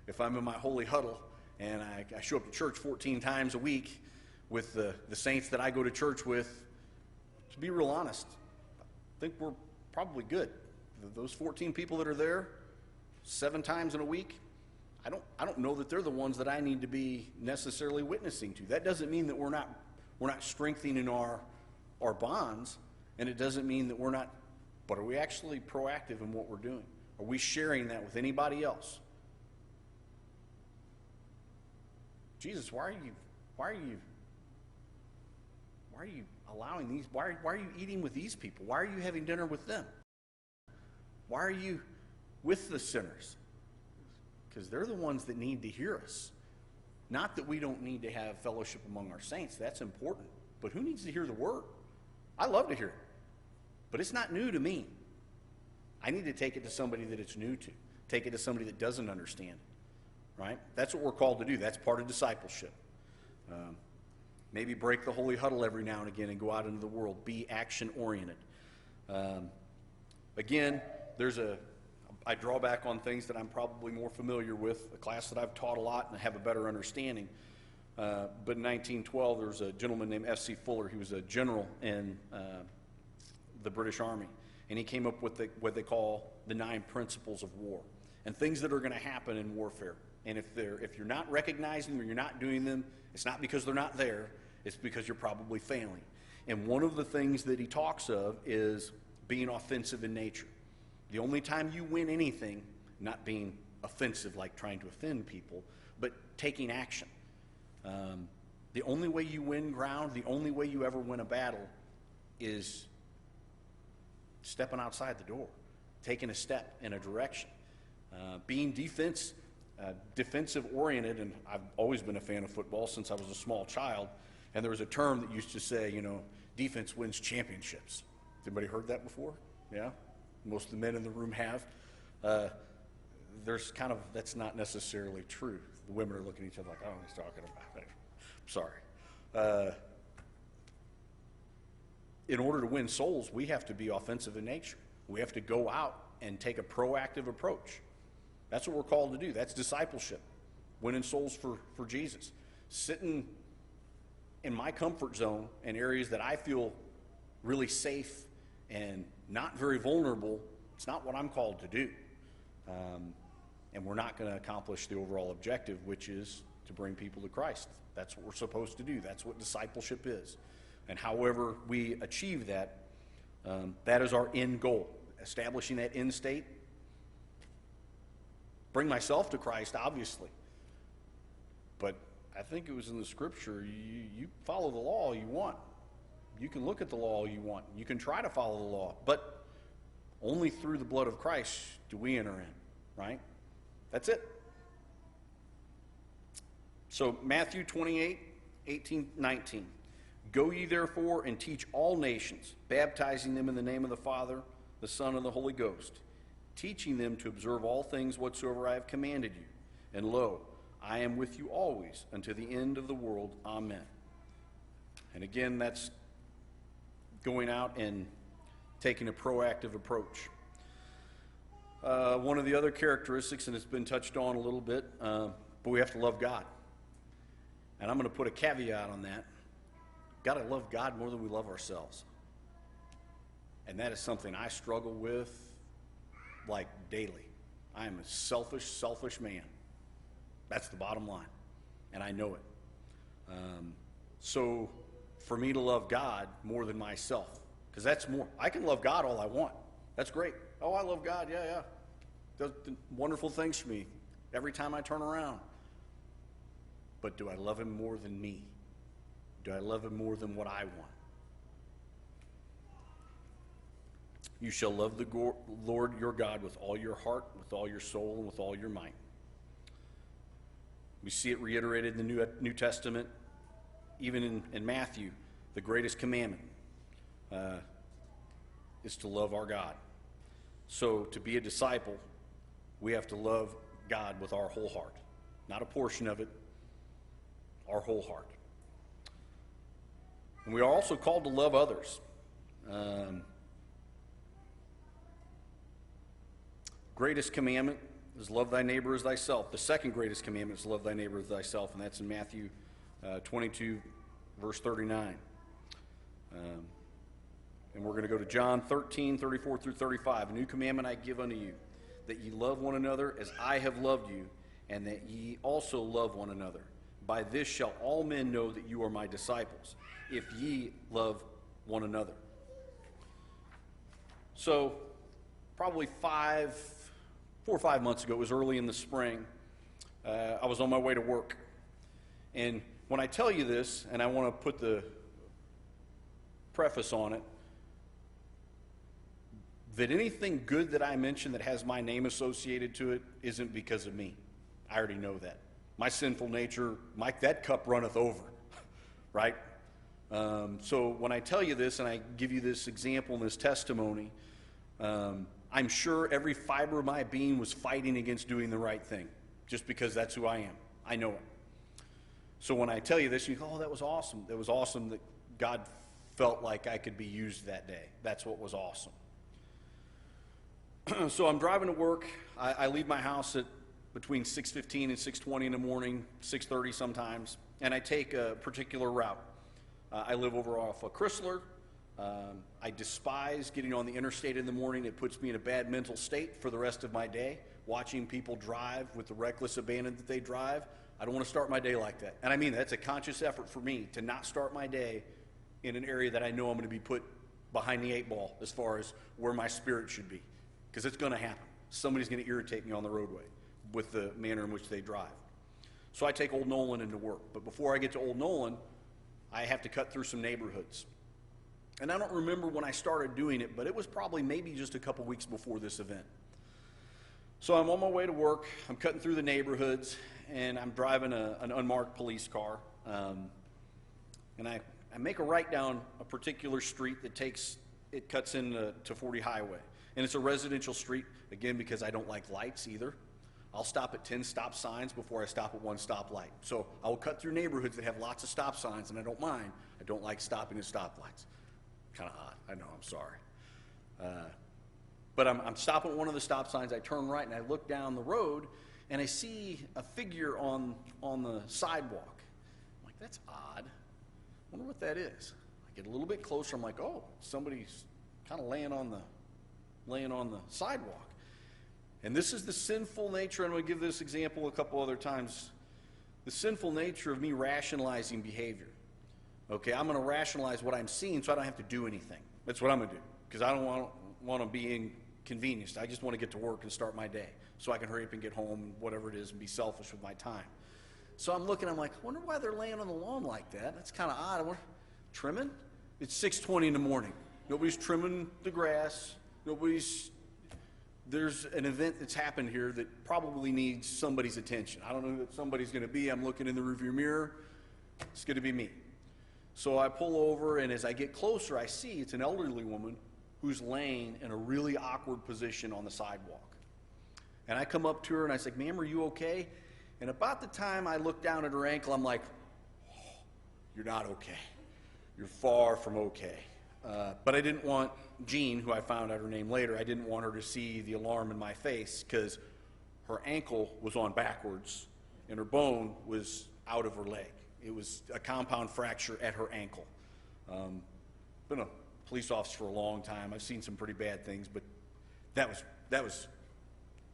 If I'm in my holy huddle and I show up to church 14 times a week with the saints that I go to church with, to be real honest, I think we're probably good. Those 14 people that are there 7 times in a week, I don't know that they're the ones that I need to be necessarily witnessing to. That doesn't mean that we're not strengthening our bonds, and it doesn't mean that we're not. But are we actually proactive in what we're doing? Are we sharing that with anybody else? Jesus, why are you allowing these? Why are you eating with these people? Why are you having dinner with them? Why are you with the sinners? Because they're the ones that need to hear us. Not that we don't need to have fellowship among our saints. That's important. But who needs to hear the word? I love to hear it. But it's not new to me. I need to take it to somebody that it's new to. Take it to somebody that doesn't understand it. Right? That's what we're called to do. That's part of discipleship. Maybe break the holy huddle every now and again and go out into the world. Be action-oriented. Again, I draw back on things that I'm probably more familiar with, a class that I've taught a lot and I have a better understanding. But in 1912, there was a gentleman named F.C. Fuller. He was a general in the British Army. And he came up with what they call the 9 principles of war and things that are going to happen in warfare. And if you're not recognizing them or you're not doing them, it's not because they're not there. It's because you're probably failing. And one of the things that he talks of is being offensive in nature. The only time you win anything, not being offensive like trying to offend people, but taking action. The only way you win ground, the only way you ever win a battle is stepping outside the door, taking a step in a direction. Being defensive oriented, and I've always been a fan of football since I was a small child, and there was a term that used to say, defense wins championships. Has anybody heard that before? Yeah? Most of the men in the room have. That's not necessarily true. The women are looking at each other like, oh, he's talking about it. Sorry. In order to win souls, we have to be offensive in nature. We have to go out and take a proactive approach. That's what we're called to do. That's discipleship, winning souls for Jesus. Sitting in my comfort zone in areas that I feel really safe and not very vulnerable, it's not what I'm called to do. And we're not going to accomplish the overall objective, which is to bring people to Christ. That's what we're supposed to do. That's what discipleship is. And however we achieve that, that is our end goal. Establishing that end state. Bring myself to Christ, obviously. But I think it was in the scripture, you follow the law all you want. You can look at the law all you want. You can try to follow the law. But only through the blood of Christ do we enter in, right? That's it. So Matthew 28:18-19. Go ye therefore and teach all nations, baptizing them in the name of the Father, the Son, and the Holy Ghost, teaching them to observe all things whatsoever I have commanded you. And lo, I am with you always unto the end of the world. Amen. And again, that's going out and taking a proactive approach. One of the other characteristics, and it's been touched on a little bit, but we have to love God. And I'm going to put a caveat on that. Got to love God more than we love ourselves. And that is something I struggle with like daily. I am a selfish man. That's the bottom line. And I know it. So for me to love God more than myself, because that's more, I can love God all I want. That's great. Oh, I love God. Yeah. Does wonderful things for me every time I turn around. But do I love him more than me? Do I love him more than what I want? You shall love the Lord your God with all your heart, with all your soul, and with all your might. We see it reiterated in the New Testament, even in Matthew. The greatest commandment is to love our God. So to be a disciple, we have to love God with our whole heart. Not a portion of it, our whole heart. And we are also called to love others. greatest commandment is love thy neighbor as thyself. The second greatest commandment is love thy neighbor as thyself, and that's in Matthew 22, verse 39. And we're going to go to John 13, 34 through 35. A new commandment I give unto you, that ye love one another as I have loved you, and that ye also love one another. By this shall all men know that you are my disciples, if ye love one another. So, probably 4 or 5 months ago, it was early in the spring, I was on my way to work. And when I tell you this, and I want to put the preface on it, that anything good that I mention that has my name associated to it isn't because of me. I already know that. My sinful nature, that cup runneth over, right? So when I tell you this and I give you this example and this testimony, I'm sure every fiber of my being was fighting against doing the right thing, just because that's who I am. I know it. So when I tell you this, you go, oh, that was awesome. That was awesome that God felt like I could be used that day. That's what was awesome. So I'm driving to work. I leave my house at between 6:15 and 6:20 in the morning, 6:30 sometimes, and I take a particular route. I live over off of Chrysler. I despise getting on the interstate in the morning. It puts me in a bad mental state for the rest of my day, watching people drive with the reckless abandon that they drive. I don't want to start my day like that. And I mean, that's a conscious effort for me to not start my day in an area that I know I'm going to be put behind the 8 ball as far as where my spirit should be. Because it's going to happen. Somebody's going to irritate me on the roadway with the manner in which they drive. So I take Old Nolan into work. But before I get to Old Nolan, I have to cut through some neighborhoods. And I don't remember when I started doing it, but it was probably maybe just a couple weeks before this event. So I'm on my way to work. I'm cutting through the neighborhoods, and I'm driving an unmarked police car. And I make a right down a particular street it cuts into 40 Highway. And it's a residential street, again, because I don't like lights either. I'll stop at 10 stop signs before I stop at one stoplight. So I will cut through neighborhoods that have lots of stop signs, and I don't mind. I don't like stopping at stoplights. Kind of odd. I know, I'm sorry. But I'm stopping at one of the stop signs. I turn right, and I look down the road, and I see a figure on the sidewalk. I'm like, that's odd. I wonder what that is. I get a little bit closer. I'm like, oh, somebody's kind of laying on the sidewalk. And this is the sinful nature, and I'm going to give this example a couple other times. The sinful nature of me rationalizing behavior. Okay, I'm going to rationalize what I'm seeing so I don't have to do anything. That's what I'm going to do, because I don't want to be inconvenienced. I just want to get to work and start my day so I can hurry up and get home and whatever it is and be selfish with my time. So I'm looking, I'm like, I wonder why they're laying on the lawn like that. That's kind of odd. Trimming? It's 6:20 in the morning. Nobody's trimming the grass. There's an event that's happened here that probably needs somebody's attention. I don't know who that somebody's going to be. I'm looking in the rearview mirror. It's going to be me. So I pull over, and as I get closer, I see it's an elderly woman who's laying in a really awkward position on the sidewalk. And I come up to her, and I say, ma'am, are you okay? And about the time I look down at her ankle, I'm like, oh, you're not okay. You're far from okay. But I didn't want Jean, who I found out her name later, I didn't want her to see the alarm in my face because her ankle was on backwards and her bone was out of her leg. It was a compound fracture at her ankle. Been a police officer for a long time. I've seen some pretty bad things, but that was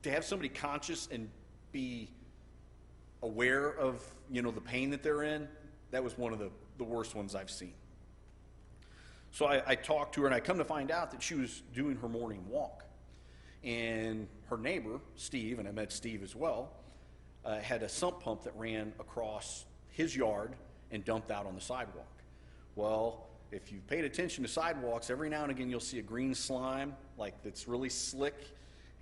to have somebody conscious and be aware of, the pain that they're in. That was one of the worst ones I've seen. So I talked to her, and I come to find out that she was doing her morning walk. And her neighbor, Steve, and I met Steve as well, had a sump pump that ran across his yard and dumped out on the sidewalk. Well, if you've paid attention to sidewalks, every now and again you'll see a green slime, like that's really slick,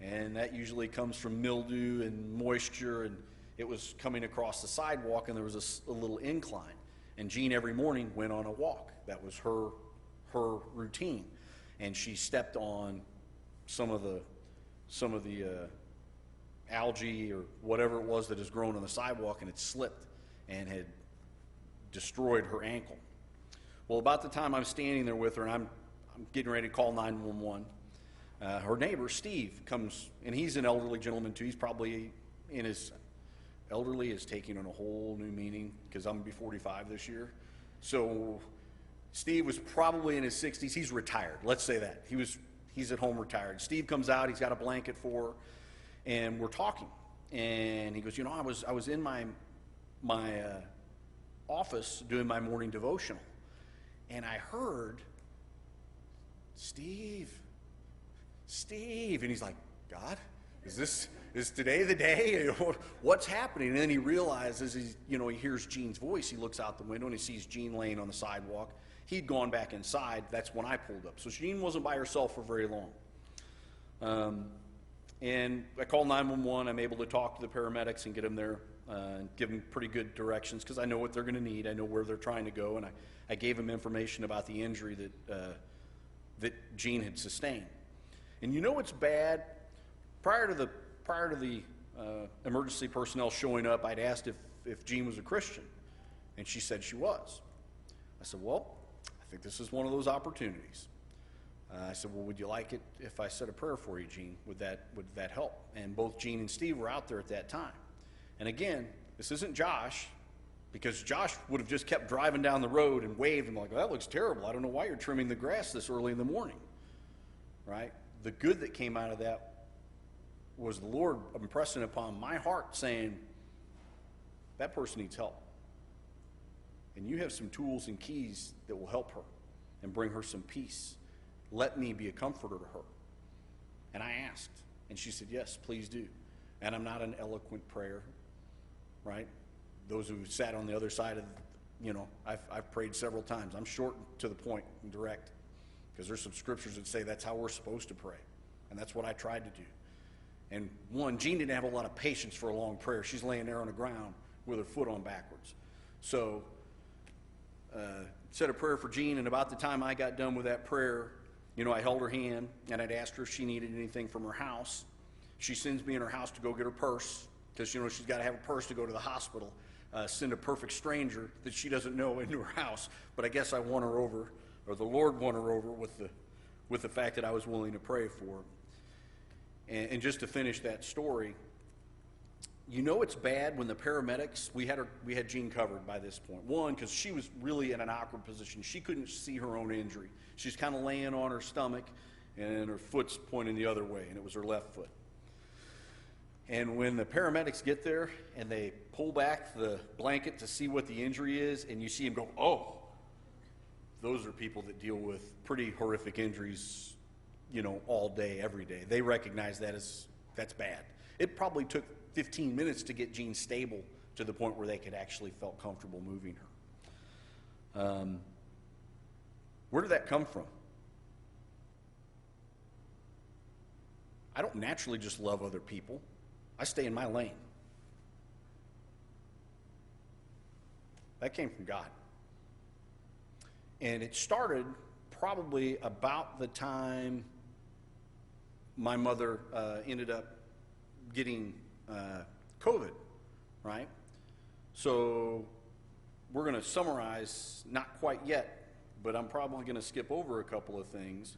and that usually comes from mildew and moisture, and it was coming across the sidewalk, and there was a little incline. And Jean every morning went on a walk. That was her routine, and she stepped on some of the algae or whatever it was that has grown on the sidewalk, and it slipped and had destroyed her ankle. Well, about the time I'm standing there with her and I'm getting ready to call 911, her neighbor, Steve, comes, and he's an elderly gentleman too. He's probably in his, elderly is taking on a whole new meaning because I'm going to be 45 this year. So Steve was probably in his 60s. He's retired. Let's say that. He's at home retired. Steve comes out. He's got a blanket for her, and we're talking. And he goes, I was in my office doing my morning devotional, and I heard Steve, and he's like, God, is today the day? What's happening? And then he realizes, he hears Jean's voice. He looks out the window and he sees Jean laying on the sidewalk. He'd gone back inside. That's when I pulled up. So Jean wasn't by herself for very long. And I call 911. I'm able to talk to the paramedics and get them there and give them pretty good directions because I know what they're going to need. I know where they're trying to go. And I gave them information about the injury that Jean had sustained. And it's bad. Prior to the emergency personnel showing up, I'd asked if Jean was a Christian, and she said she was. I said, well, I think this is one of those opportunities. I said, well, would you like it if I said a prayer for you, Jean? Would that help? And both Jean and Steve were out there at that time. And again, this isn't Josh, because Josh would have just kept driving down the road and waved and like, well, that looks terrible. I don't know why you're trimming the grass this early in the morning, right? The good that came out of that was the Lord impressing upon my heart saying, that person needs help. And you have some tools and keys that will help her and bring her some peace. Let me be a comforter to her. And I asked, and she said, yes, please do. And I'm not an eloquent prayer, right? Those who sat on the other side of, I've prayed several times. I'm short to the point and direct because there's some scriptures that say that's how we're supposed to pray. And that's what I tried to do. And Jean didn't have a lot of patience for a long prayer. She's laying there on the ground with her foot on backwards. So said a prayer for Jean, and about the time I got done with that prayer, I held her hand, and I'd asked her if she needed anything from her house. She sends me in her house to go get her purse, because, she's got to have a purse to go to the hospital. Send a perfect stranger that she doesn't know into her house. But I guess I won her over, or the Lord won her over with the fact that I was willing to pray for her. And just to finish that story, it's bad when the paramedics, we had Jean covered by this point. One, because she was really in an awkward position. She couldn't see her own injury. She's kind of laying on her stomach, and her foot's pointing the other way, and it was her left foot. And when the paramedics get there, and they pull back the blanket to see what the injury is, and you see them go, oh, those are people that deal with pretty horrific injuries all day, every day. They recognize that's bad. It probably took 15 minutes to get Jean stable to the point where they could actually felt comfortable moving her. Where did that come from? I don't naturally just love other people. I stay in my lane. That came from God. And it started probably about the time my mother ended up getting COVID, right? So we're going to summarize, not quite yet, but I'm probably going to skip over a couple of things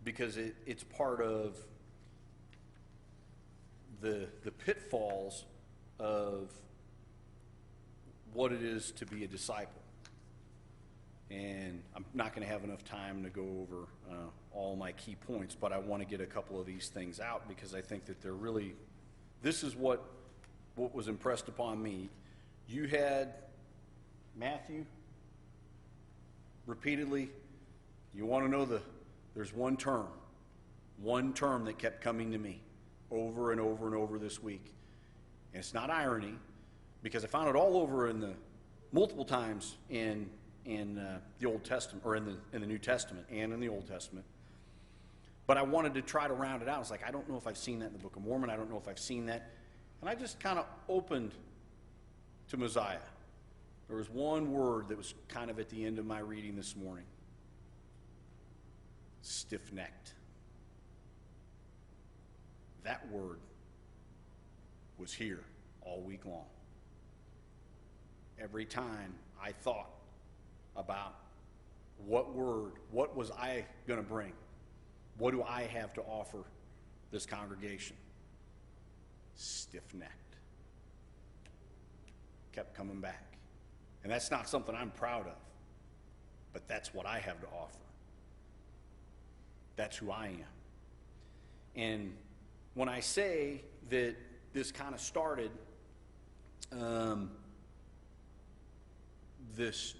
because it's part of the pitfalls of what it is to be a disciple. And I'm not going to have enough time to go over all my key points, but I want to get a couple of these things out because I think that they're really, this is what was impressed upon me. You had Matthew repeatedly, you want to know there's one term that kept coming to me over and over and over this week. And it's not irony because I found it all over in the multiple times in the Old Testament, or in the New Testament and in the Old Testament. But I wanted to try to round it out. I was like, I don't know if I've seen that in the Book of Mormon. I don't know if I've seen that. And I just kind of opened to Mosiah. There was one word that was kind of at the end of my reading this morning. Stiff-necked. That word was here all week long. Every time I thought about what was I going to bring, What do I have to offer this congregation? Stiff-necked. Kept coming back. And that's not something I'm proud of, but that's what I have to offer. That's who I am. And when I say that this kind of started, this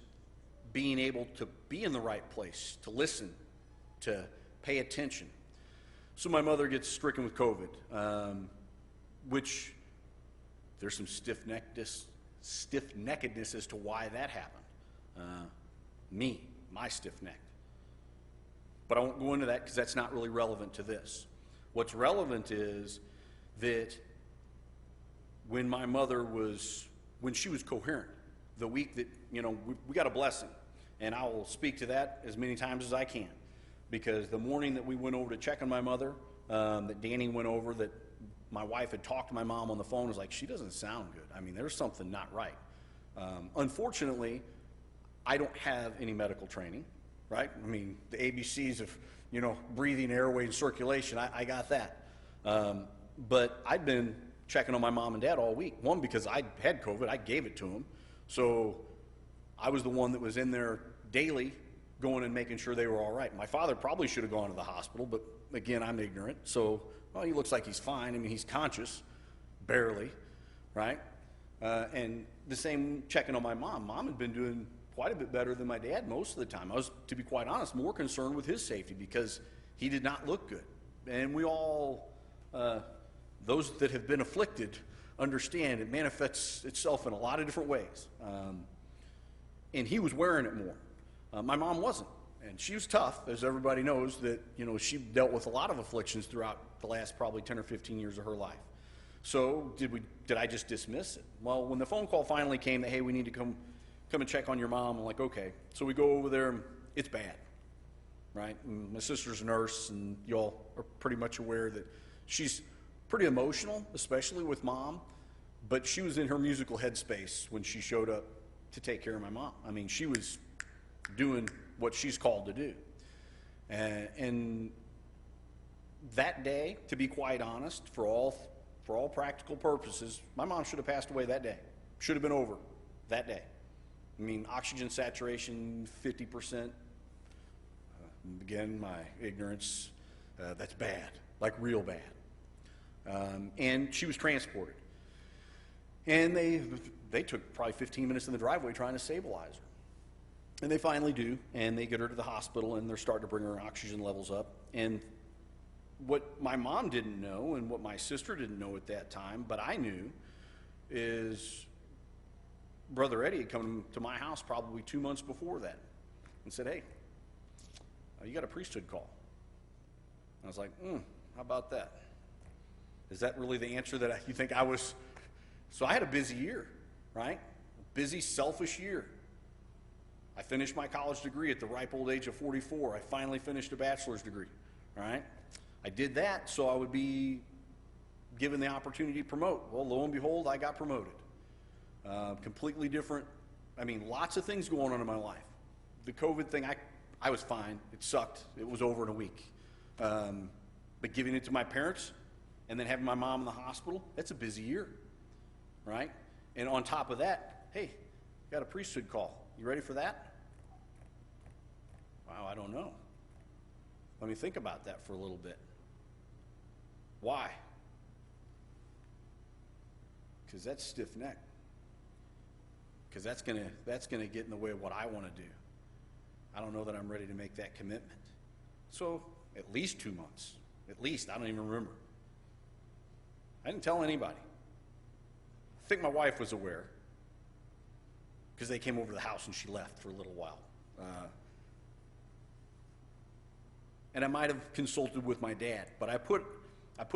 being able to be in the right place, to listen, to pay attention. So my mother gets stricken with COVID, which there's some stiff-neckedness as to why that happened. My stiff-necked. But I won't go into that because that's not really relevant to this. What's relevant is that when my mother when she was coherent, the week that, we got a blessing. And I will speak to that as many times as I can. Because the morning that we went over to check on my mother, that Danny went over, that my wife had talked to my mom on the phone, was like, she doesn't sound good. I mean, there's something not right. Unfortunately, I don't have any medical training, right? I mean, the ABCs of, breathing, airway, and circulation, I got that. But I'd been checking on my mom and dad all week. One, because I had COVID, I gave it to them. So I was the one that was in there daily going and making sure they were all right. My father probably should have gone to the hospital, but again, I'm ignorant. So, he looks like he's fine. I mean, he's conscious, barely, right? And the same checking on my mom. Mom had been doing quite a bit better than my dad most of the time. I was, to be quite honest, more concerned with his safety because he did not look good. And we all, those that have been afflicted, understand it manifests itself in a lot of different ways. And he was wearing it more. My mom wasn't. And she was tough, as everybody knows, that, she dealt with a lot of afflictions throughout the last probably 10 or 15 years of her life. So did I just dismiss it? Well, when the phone call finally came that, hey, we need to come and check on your mom, I'm like, okay. So we go over there, and it's bad, right? And my sister's a nurse, and y'all are pretty much aware that she's pretty emotional, especially with mom, but she was in her musical headspace when she showed up to take care of my mom. I mean, she was doing what she's called to do. And that day, to be quite honest, for all practical purposes, my mom should have passed away that day. Should have been over that day. I mean, oxygen saturation, 50%. Again, my ignorance, that's bad, like real bad. And she was transported. And they took probably 15 minutes in the driveway trying to stabilize her. And they finally do, and they get her to the hospital, and they're starting to bring her oxygen levels up. And what my mom didn't know, and what my sister didn't know at that time, but I knew, is Brother Eddie had come to my house probably 2 months before that and said, hey, you got a priesthood call. And I was like, how about that? Is that really the answer that you think I was? So I had a busy year, right? A busy, selfish year. I finished my college degree at the ripe old age of 44. I finally finished a bachelor's degree, all right? I did that so I would be given the opportunity to promote. Well, lo and behold, I got promoted. Completely different. I mean, lots of things going on in my life. The COVID thing, I was fine. It sucked. It was over in a week. But giving it to my parents and then having my mom in the hospital, that's a busy year, right? And on top of that, hey, got a priesthood call. You ready for that? Wow, I don't know. Let me think about that for a little bit. Why? Because that's stiff-necked. Because that's gonna get in the way of what I want to do. I don't know that I'm ready to make that commitment. So at least 2 months. At least, I don't even remember. I didn't tell anybody. I think my wife was aware, because they came over to the house and she left for a little while. And I might have consulted with my dad, but I put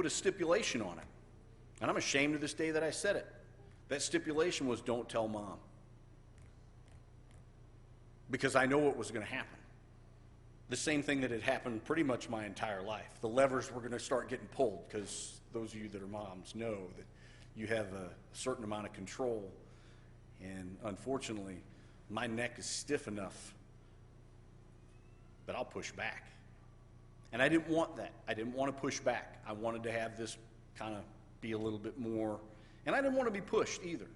a stipulation on it. And I'm ashamed to this day that I said it. That stipulation was, don't tell mom. Because I know what was going to happen. The same thing that had happened pretty much my entire life. The levers were going to start getting pulled, because those of you that are moms know that you have a certain amount of control. And unfortunately, my neck is stiff enough that I'll push back. And I didn't want that. I didn't want to push back. I wanted to have this kind of be a little bit more, and I didn't want to be pushed either.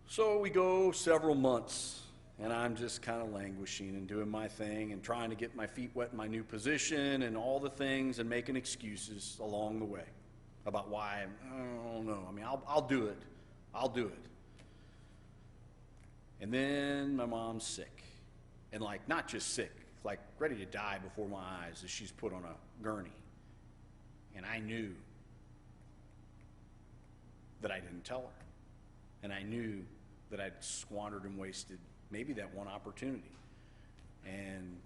So we go several months, and I'm just kind of languishing and doing my thing and trying to get my feet wet in my new position and all the things and making excuses along the way about why, I don't know. I mean, I'll do it. I'll do it. And then my mom's sick. And like, not just sick, like ready to die before my eyes as she's put on a gurney. And I knew that I didn't tell her. And I knew that I'd squandered and wasted maybe that one opportunity. And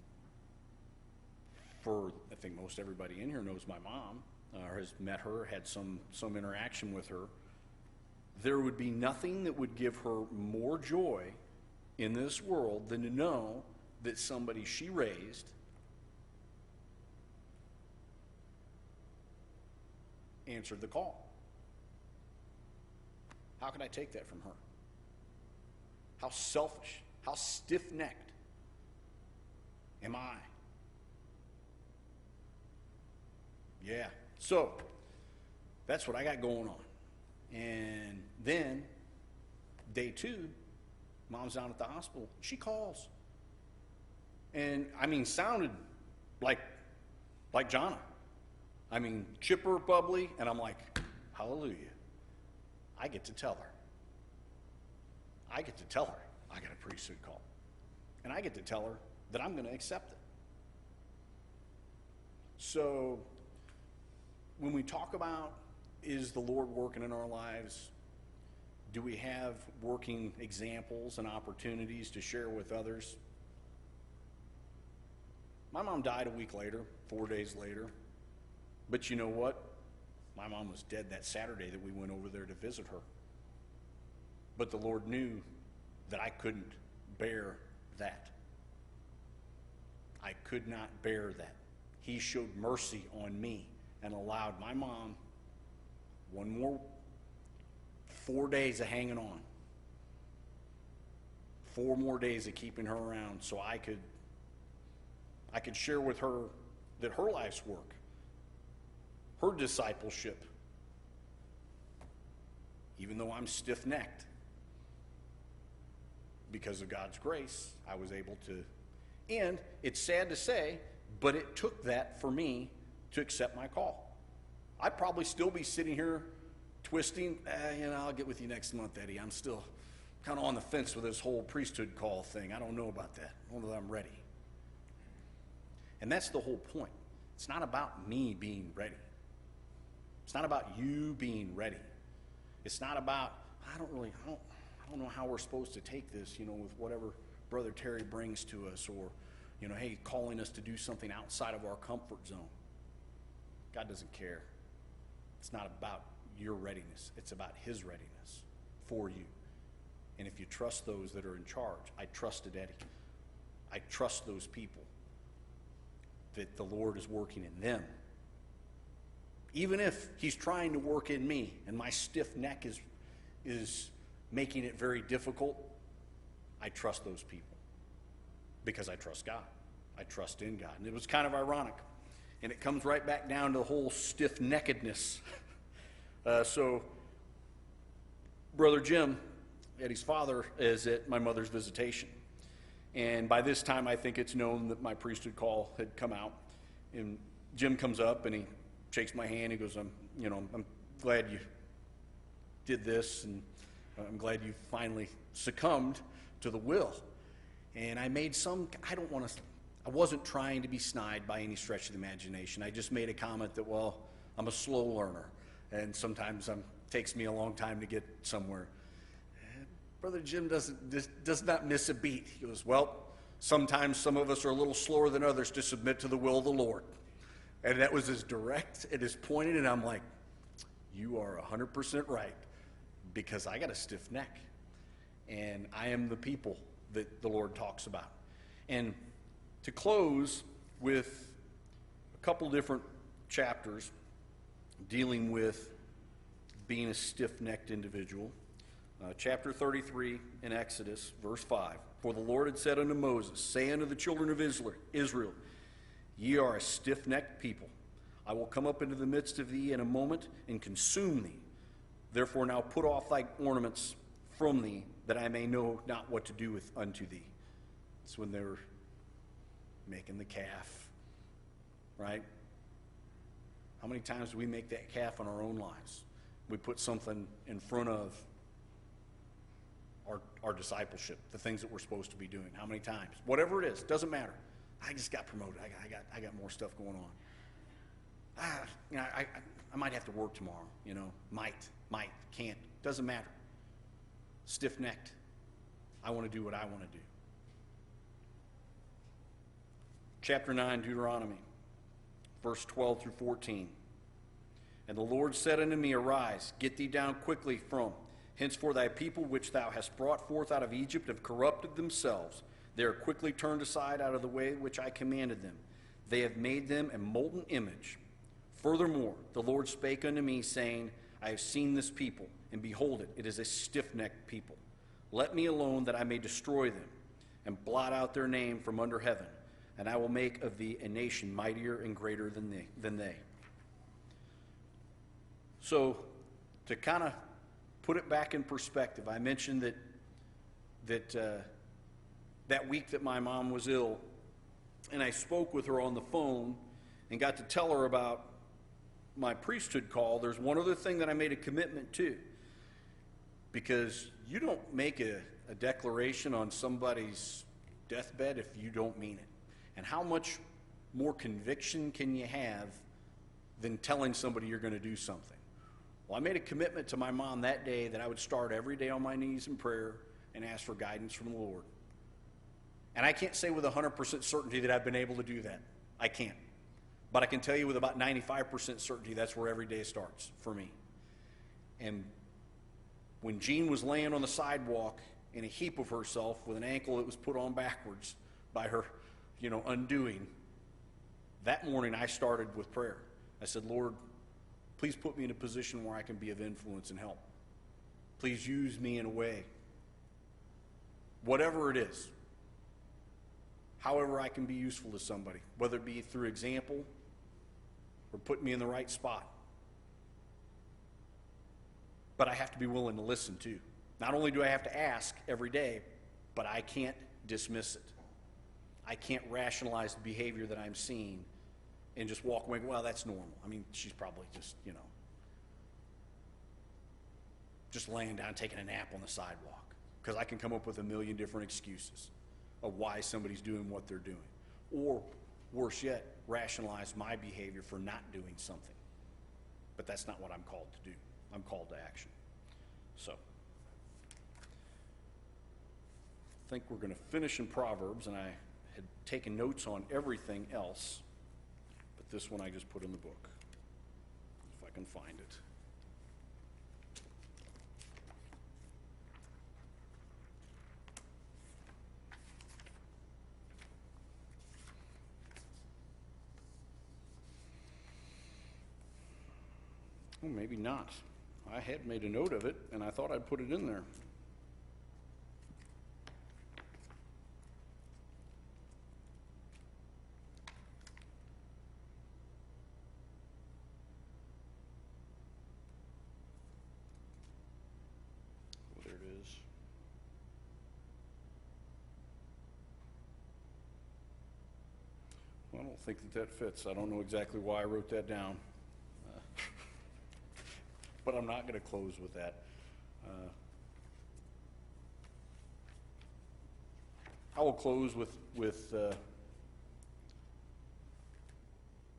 for, I think most everybody in here knows my mom, or has met her, had some interaction with her. There would be nothing that would give her more joy in this world than to know that somebody she raised answered the call. How could I take that from her? How selfish, how stiff-necked am I? Yeah, so that's what I got going on. And then, day 2, Mom's down at the hospital. She calls. And, I mean, sounded like Jonna. I mean, chipper, bubbly, and I'm like, hallelujah. I get to tell her. I get to tell her I got a priesthood call. And I get to tell her that I'm going to accept it. So, when we talk about, is the Lord working in our lives? Do we have working examples and opportunities to share with others? My mom died a week later, 4 days later. But you know what? My mom was dead that Saturday that we went over there to visit her. But the Lord knew that I couldn't bear that. I could not bear that. He showed mercy on me and allowed my mom one more 4 days of hanging on. 4 more days of keeping her around so I could share with her that her life's work, her discipleship, even though I'm stiff-necked, because of God's grace, I was able to. And it's sad to say, but it took that for me to accept my call. I'd probably still be sitting here twisting, I'll get with you next month, Eddie. I'm still kind of on the fence with this whole priesthood call thing. I don't know about that. I don't know that I'm ready. And that's the whole point. It's not about me being ready. It's not about you being ready. It's not about, I don't know how we're supposed to take this, with whatever Brother Terry brings to us, or, hey, calling us to do something outside of our comfort zone. God doesn't care. It's not about your readiness. It's about His readiness for you. And if you trust those that are in charge, I trusted Eddie. I trust those people that the Lord is working in them. Even if He's trying to work in me and my stiff neck is making it very difficult, I trust those people because I trust God. I trust in God. And it was kind of ironic. And it comes right back down to the whole stiff-neckedness. So, Brother Jim, Eddie's father, is at my mother's visitation. And by this time, I think it's known that my priesthood call had come out. And Jim comes up and he shakes my hand. He goes, I'm glad you did this, and I'm glad you finally succumbed to the will. And I made I wasn't trying to be snide by any stretch of the imagination. I just made a comment that, I'm a slow learner, and sometimes it takes me a long time to get somewhere. Brother Jim does not miss a beat. He goes, sometimes some of us are a little slower than others to submit to the will of the Lord. And that was as direct and as pointed, and I'm like, you are 100% right, because I got a stiff neck, and I am the people that the Lord talks about. And to close with a couple different chapters dealing with being a stiff-necked individual. Chapter 33 in Exodus, verse 5. For the Lord had said unto Moses, say unto the children of Israel, Ye are a stiff-necked people. I will come up into the midst of thee in a moment and consume thee. Therefore now put off thy ornaments from thee, that I may know not what to do unto thee. It's when they were making the calf, right? How many times do we make that calf in our own lives? We put something in front of our discipleship, the things that we're supposed to be doing. How many times? Whatever it is, doesn't matter. I just got promoted. I got more stuff going on. I might have to work tomorrow. Might, can't. Doesn't matter. Stiff-necked. I want to do what I want to do. Chapter 9, Deuteronomy, verse 12 through 14. And the Lord said unto me, Arise, get thee down quickly from henceforth thy people which thou hast brought forth out of Egypt have corrupted themselves. They are quickly turned aside out of the way which I commanded them. They have made them a molten image. Furthermore, the Lord spake unto me, saying, I have seen this people, and behold it, it is a stiff-necked people. Let me alone that I may destroy them, and blot out their name from under heaven, and I will make of thee a nation mightier and greater than they. So, to kind of put it back in perspective, I mentioned that week that my mom was ill, and I spoke with her on the phone and got to tell her about my priesthood call. There's one other thing that I made a commitment to, because you don't make a declaration on somebody's deathbed if you don't mean it. And how much more conviction can you have than telling somebody you're going to do something? Well, I made a commitment to my mom that day that I would start every day on my knees in prayer and ask for guidance from the Lord. And I can't say with 100% certainty that I've been able to do that. I can't. But I can tell you with about 95% certainty that's where every day starts for me. And when Jean was laying on the sidewalk in a heap of herself with an ankle that was put on backwards by her, undoing, that morning I started with prayer. I said, Lord, please put me in a position where I can be of influence and help. Please use me in a way, whatever it is, however I can be useful to somebody, whether it be through example or putting me in the right spot. But I have to be willing to listen too. Not only do I have to ask every day, but I can't dismiss it. I can't rationalize the behavior that I'm seeing and just walk away, well, that's normal. I mean, she's probably just laying down, taking a nap on the sidewalk. Because I can come up with a million different excuses of why somebody's doing what they're doing. Or, worse yet, rationalize my behavior for not doing something. But that's not what I'm called to do. I'm called to action. So, I think we're going to finish in Proverbs, and I had taken notes on everything else. But this one I just put in the book, if I can find it. Well, maybe not. I had made a note of it, and I thought I'd put it in there. There it is. Well, I don't think that fits. I don't know exactly why I wrote that down. But I'm not going to close with that. I will close with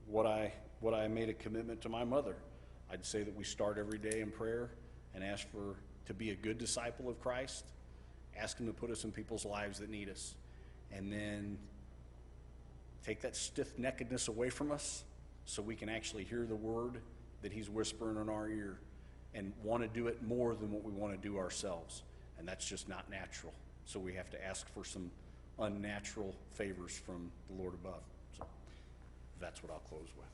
what I made a commitment to my mother. I'd say that we start every day in prayer and ask to be a good disciple of Christ, ask Him to put us in people's lives that need us, and then take that stiff-neckedness away from us so we can actually hear the word that He's whispering in our ear and want to do it more than what we want to do ourselves. And that's just not natural. So we have to ask for some unnatural favors from the Lord above. So that's what I'll close with.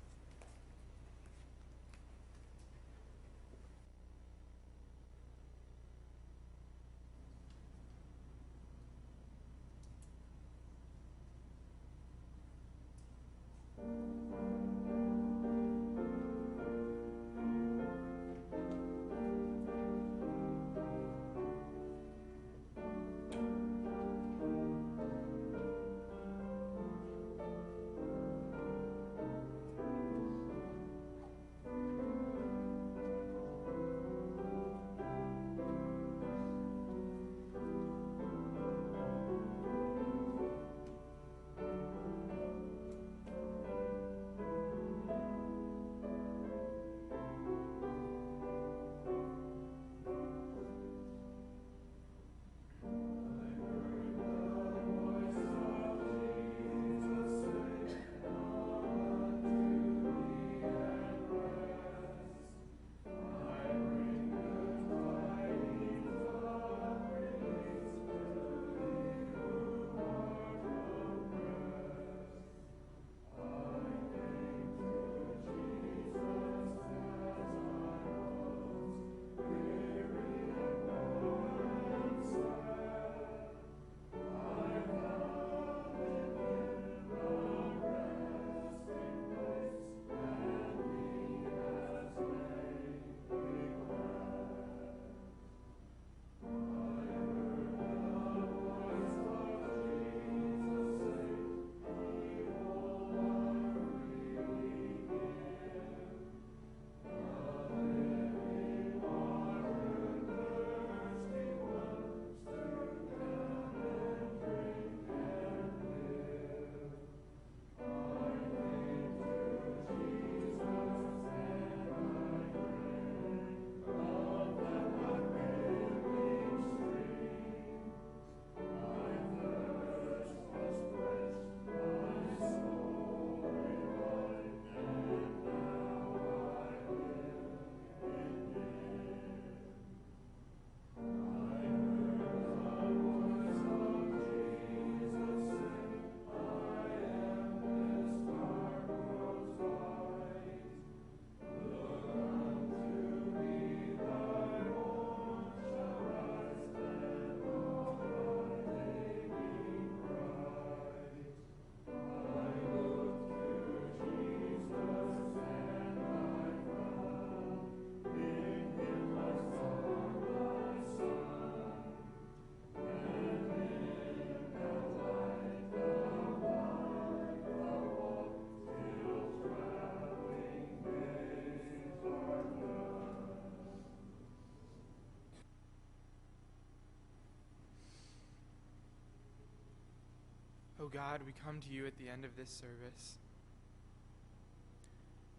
O God, we come to you at the end of this service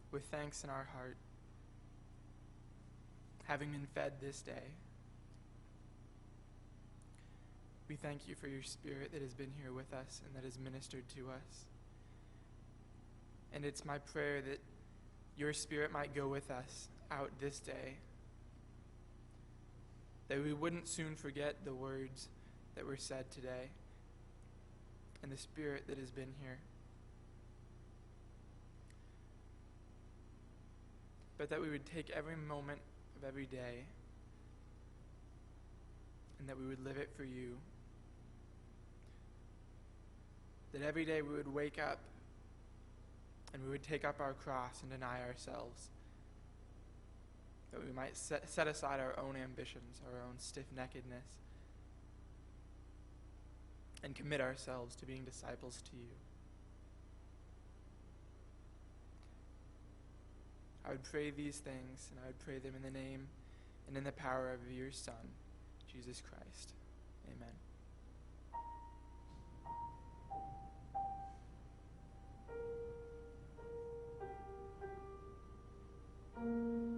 with thanks in our heart, having been fed this day. We thank you for your Spirit that has been here with us and that has ministered to us. And it's my prayer that your Spirit might go with us out this day, that we wouldn't soon forget the words that were said today and the Spirit that has been here, but that we would take every moment of every day and that we would live it for you, that every day we would wake up and we would take up our cross and deny ourselves, that we might set aside our own ambitions, our own stiff-neckedness, and commit ourselves to being disciples to you. I would pray these things, and I would pray them in the name and in the power of your Son, Jesus Christ. Amen.